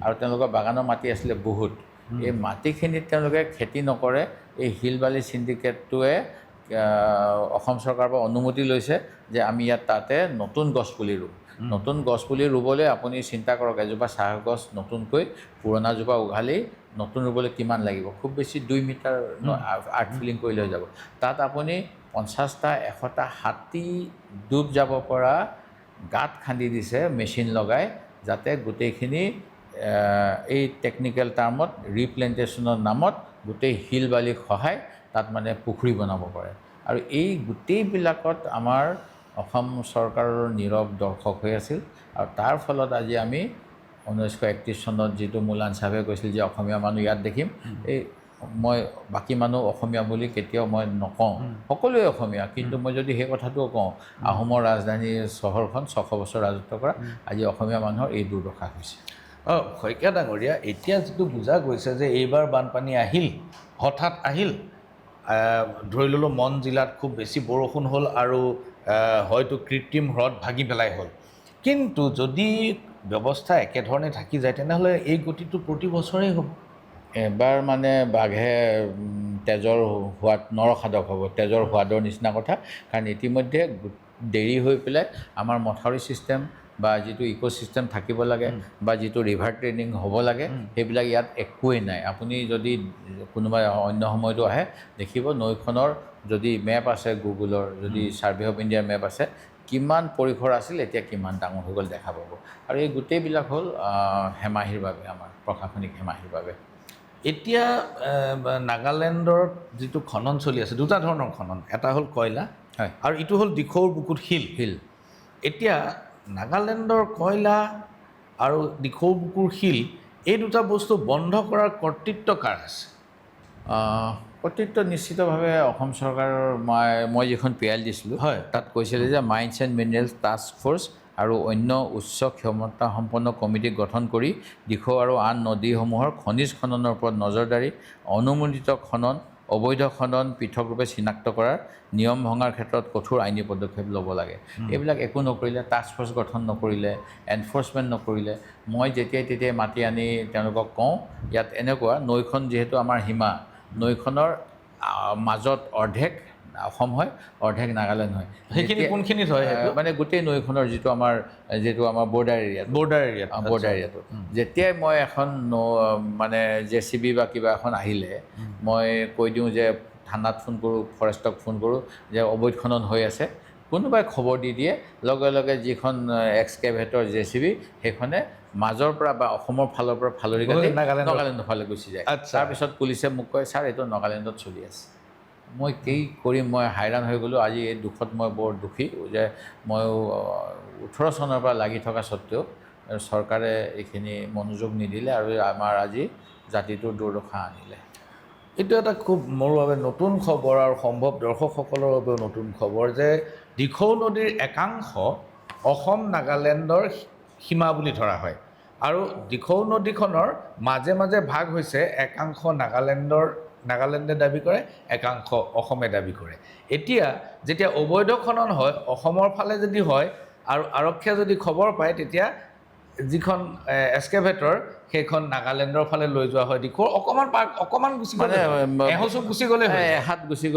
আৰু তেওঁলোকৰ বাগানৰ মাটি আছিলে বহুত এই মাটিখিনিত তেওঁলোকে খেতি নকৰে এই হিল বালি চিণ্ডিকেটটোৱে অসম চৰকাৰৰ পৰা অনুমতি লৈছে যে আমি ইয়াত তাতে নতুন গছপুলি ৰুম নতুন গছপুলি ৰুবলৈ আপুনি চিন্তা কৰক এজোপা চাহ গছ নতুনকৈ পুৰণাজোপা উঘালি নতুন ৰুবলৈ কিমান লাগিব খুব বেছি 2 মিটাৰ আৰ্ট ফিলিং কৰি লৈ যাব তাত আপুনি 50টা 100টা হাতী ডুব যাব পৰা গাঁত খান্দি দিছে মেচিন লগাই যাতে গোটেইখিনি এই টেকনিকেল টাৰ্মত ৰিপ্লেণ্টেশ্যনৰ নামত গোটেই শিল বালি খহাই তাত মানে পুখুৰী বনাব পাৰে আৰু এই গোটেইবিলাকত আমাৰ অসম চৰকাৰৰ নীৰৱ দৰ্শক হৈ আছিল আৰু তাৰ ফলত আজি আমি 1931 চনত যিটো মুলান চাহাবে কৈছিল যে অসমীয়া মানুহ ইয়াত দেখিম এই মই বাকী মানুহ অসমীয়া বুলি কেতিয়াও মই নকওঁ সকলোৱে অসমীয়া কিন্তু মই যদি সেই কথাটোও কওঁ আহোমৰ ৰাজধানী চহৰখন 600 বছৰ ৰাজত্ব কৰা আজি অসমীয়া মানুহৰ এই দুৰ্দশা হৈছে শইকীয়া ডাঙৰীয়া এতিয়া যিটো বুজা গৈছে যে এইবাৰ বানপানী আহিল হঠাৎ আহিল ধৰি ল'লোঁ মন জিলাত খুব বেছি বৰষুণ হ'ল আৰু হয়তো কৃত্ৰিম হ্ৰদ ভাগি পেলাই হ'ল কিন্তু যদি ব্যৱস্থা একেধৰণে থাকি যায় তেনেহ'লে এই গতিটো প্ৰতি বছৰেই হ'ব এবাৰ মানে বাঘে তেজৰ সোৱাদ নৰসাধক হ'ব তেজৰ সোৱাদৰ নিচিনা কথা কাৰণ ইতিমধ্যে দেৰি হৈ পেলাই আমাৰ মথাউৰি ছিষ্টেম বা যিটো ইক'ছিষ্টেম থাকিব লাগে বা যিটো ৰিভাৰ ট্ৰেইনিং হ'ব লাগে সেইবিলাক ইয়াত একোৱেই নাই আপুনি যদি কোনোবা অন্য সময়তো আহে দেখিব নৈখনৰ যদি মেপ আছে গুগলৰ যদি ছাৰ্ভে অফ ইণ্ডিয়াৰ মেপ আছে কিমান পৰিসৰ আছিল এতিয়া কিমান ডাঙৰ হৈ গ'ল দেখা পাব আৰু এই গোটেইবিলাক হ'ল হেমাহিৰ বাবে আমাৰ প্ৰশাসনিক হেমাহিৰ বাবে এতিয়া নাগালেণ্ডৰ যিটো খনন চলি আছে দুটা ধৰণৰ খনন এটা হ'ল কয়লা আৰু ইটো হ'ল দিখৌৰ বুকুত শিল এতিয়া নাগালেণ্ডৰ কয়লা আৰু দিখৌৰ বুকুৰ শিল এই দুটা বস্তু বন্ধ কৰাৰ কৰ্তৃত্ব কাৰ আছে কৰ্তৃত্ব নিশ্চিতভাৱে অসম চৰকাৰৰ মই যিখন পিএল দিছিলোঁ তাত কৈছিলে যে mines and minerals task force আৰু অন্য উচ্চ ক্ষমতা সম্পন্ন কমিটি গঠন কৰি দিখৌ আৰু আন নদীসমূহৰ খনিজ খননৰ ওপৰত নজৰদাৰী অনুমোদিত খনন অবৈধ খনন পৃথকৰূপে চিনাক্ত কৰাৰ নিয়ম ভঙাৰ ক্ষেত্ৰত কঠোৰ আইনী পদক্ষেপ ল'ব লাগে এইবিলাক একো নকৰিলে টাস্ক ফ'ৰ্চ গঠন নকৰিলে এনফৰ্চমেণ্ট নকৰিলে মই যেতিয়াই তেতিয়াই মাতি আনি তেওঁলোকক কওঁ ইয়াত এনেকুৱা নৈখন যিহেতু আমাৰ সীমা নৈখনৰ মাজত অৰ্ধেক অসম হয় অৰ্ধেক নাগালেণ্ড হয় সেইখিনি কোনখিনিত হয় মানে গোটেই নৈখনৰ যিটো আমাৰ বৰ্ডাৰ এৰিয়াটো যেতিয়াই মই এখন মানে JCB বা কিবা এখন আহিলে মই কৈ দিওঁ যে থানাত ফোন কৰোঁ ফৰেষ্টক ফোন কৰোঁ যে অবৈধ খনন হৈ আছে কোনোবাই খবৰ দি দিয়ে লগে লগে যিখন এক্সকেভেটৰ JCB সেইখনে মাজৰ পৰা বা অসমৰ ফালৰ পৰা ফালৰি কাটি নাগালেণ্ডৰ ফালে গুচি যায় তাৰপিছত পুলিচে মোক কয় ছাৰ এইটো নাগালেণ্ডত চলি আছে মই কি কৰিম মই হাইৰাণ হৈ গ'লোঁ আজি এই দুখত মই বৰ দুখী যে মই 18 চনৰ পৰা লাগি থকা স্বত্তেও চৰকাৰে এইখিনি মনোযোগ নিদিলে আৰু আমাৰ আজি জাতিটোৰ দুৰ্দশা আনিলে এইটো এটা খুব মোৰ বাবে নতুন খবৰ আৰু সম্ভৱ দৰ্শকসকলৰ বাবেও নতুন খবৰ যে দিখৌ নদীৰ একাংশ অসম নাগালেণ্ডৰ সীমা বুলি ধৰা হয় আৰু দিখৌ নদীখনৰ মাজে মাজে ভাগ হৈছে একাংশ নাগালেণ্ডে দাবী কৰে একাংশ অসমে দাবী কৰে এতিয়া যেতিয়া অবৈধ খনন হয় অসমৰ ফালে যদি হয় আৰু আৰক্ষীয়ে যদি খবৰ পায় তেতিয়া যিখন এক্সকেভেটৰ সেইখন নাগালেণ্ডৰ ফালে লৈ যোৱা হয় দিখৌৰ অকণমান গুচি গ'লে এহোচুক গুচি গ'লে এহাত গুচি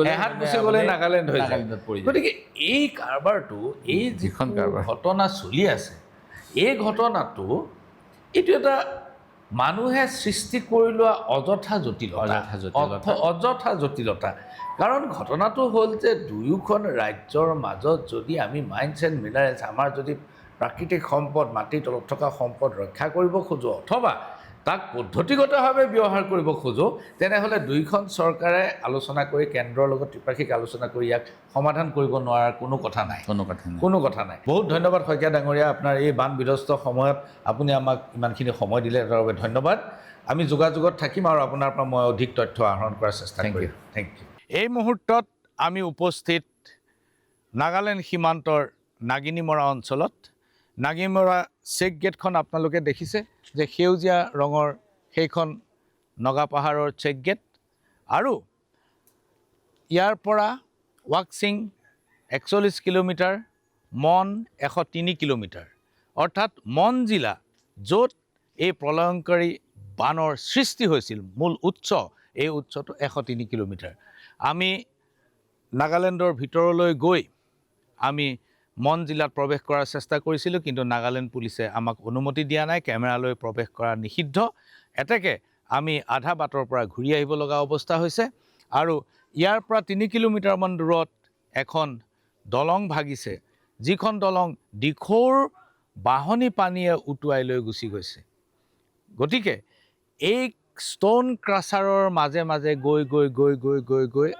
গ'লে নাগালেণ্ড হৈ যায় গতিকে এই কাৰবাৰটো এই যিখন ঘটনা চলি আছে এই ঘটনাটো এইটো এটা মানুহে সৃষ্টি কৰি লোৱা অযথা জটিলতা কাৰণ ঘটনাটো হ'ল যে দুয়োখন ৰাজ্যৰ মাজত যদি আমি মাইন্স এণ্ড মিনাৰেলছ আমাৰ যদি প্ৰাকৃতিক সম্পদ মাটিৰ তলত থকা সম্পদ ৰক্ষা কৰিব খোজোঁ অথবা তাক পদ্ধতিগতভাৱে ব্যৱহাৰ কৰিব খোজোঁ তেনেহ'লে দুয়োখন চৰকাৰে আলোচনা কৰি কেন্দ্ৰৰ লগত ত্ৰিপাক্ষিক আলোচনা কৰি ইয়াক সমাধান কৰিব নোৱাৰাৰ কোনো কথা নাই বহুত ধন্যবাদ শইকীয়া ডাঙৰীয়া আপোনাৰ এই বান বিধ্বস্ত সময়ত আপুনি আমাক ইমানখিনি সময় দিলে তাৰ বাবে ধন্যবাদ আমি যোগাযোগত থাকিম আৰু আপোনাৰ পৰা মই অধিক তথ্য আহৰণ কৰাৰ চেষ্টা কৰিম থেংক ইউ এই মুহূৰ্তত আমি উপস্থিত নাগালেণ্ড সীমান্তৰ নাগিনীমৰা অঞ্চলত নাগিনীমৰা চেক গেটখন আপোনালোকে দেখিছে যে সেউজীয়া ৰঙৰ সেইখন নগা পাহাৰৰ চেক গেট আৰু ইয়াৰ পৰা ৱাকচিং 41 কিলোমিটাৰ মন 103 কিলোমিটাৰ অৰ্থাৎ মন জিলা য'ত এই প্ৰলয়ংকাৰী বানৰ সৃষ্টি হৈছিল মূল উৎস এই উৎসটো 103 কিলোমিটাৰ আমি নাগালেণ্ডৰ ভিতৰলৈ গৈ আমি মন জিলাত প্ৰৱেশ কৰাৰ চেষ্টা কৰিছিলোঁ কিন্তু নাগালেণ্ড পুলিচে আমাক অনুমতি দিয়া নাই কেমেৰালৈ প্ৰৱেশ কৰা নিষিদ্ধ এতেকে আমি আধা বাটৰ পৰা ঘূৰি আহিব লগা অৱস্থা হৈছে আৰু ইয়াৰ পৰা 3 কিলোমিটাৰমান দূৰত এখন দলং ভাগিছে যিখন দলং দিখৌৰ বাহনী পানীয়ে উটুৱাই লৈ গুচি গৈছে গতিকে এই ষ্ট'ন ক্ৰাছাৰৰ মাজে মাজে গৈ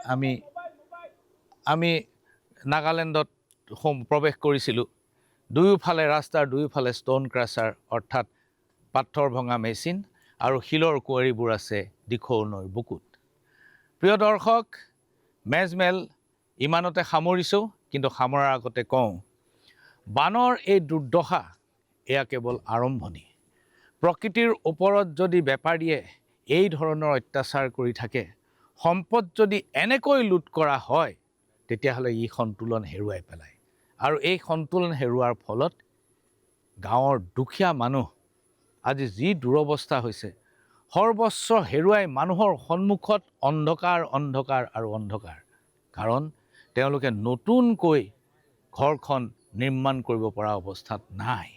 আমি নাগালেণ্ডত প্ৰৱেশ কৰিছিলোঁ দুয়োফালে ৰাস্তাৰ দুয়োফালে ষ্ট'ন ক্ৰাছাৰ অৰ্থাৎ পাথৰ ভঙা মেচিন আৰু শিলৰ কুঁৱৰীবোৰ আছে দিখৌ নৈৰ বুকুত প্ৰিয় দৰ্শক মেজমেল ইমানতে সামৰিছোঁ কিন্তু সামৰাৰ আগতে কওঁ বানৰ এই দুৰ্দশা এয়া কেৱল আৰম্ভণি প্ৰকৃতিৰ ওপৰত যদি বেপাৰীয়ে এই ধৰণৰ অত্যাচাৰ কৰি থাকে সম্পদ যদি এনেকৈ লুট কৰা হয় তেতিয়াহ'লে ই সন্তুলন হেৰুৱাই পেলায় আৰু এই সন্তুলন হেৰুৱাৰ ফলত গাঁৱৰ দুখীয়া মানুহ আজি যি দুৰৱস্থা হৈছে সৰ্বস্ব হেৰুৱাই মানুহৰ সন্মুখত অন্ধকাৰ কাৰণ তেওঁলোকে নতুনকৈ ঘৰখন নিৰ্মাণ কৰিব পৰা অৱস্থাত নাই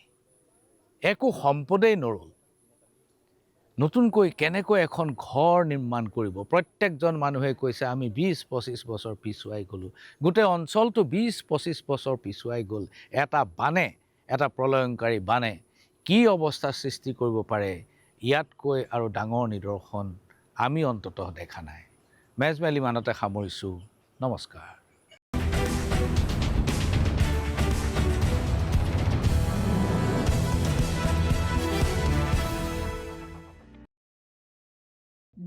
একো সম্পদেই নৰল নতুনকৈ কেনেকৈ এখন ঘৰ নিৰ্মাণ কৰিব প্ৰত্যেকজন মানুহে কৈছে আমি 20-25 বছৰ পিছুৱাই গ'লোঁ গোটেই অঞ্চলটো 20-25 বছৰ পিছুৱাই গ'ল এটা বানে এটা প্ৰলয়ংকাৰী বানে কি অৱস্থাৰ সৃষ্টি কৰিব পাৰে ইয়াতকৈ আৰু ডাঙৰ নিদৰ্শন আমি অন্ততঃ দেখা নাই মেজমেল ইমানতে সামৰিছোঁ নমস্কাৰ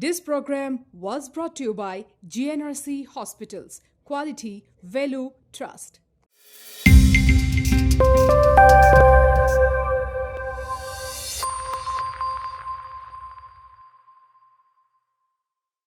This program was brought to you by GNRC Hospitals. Quality, value, trust.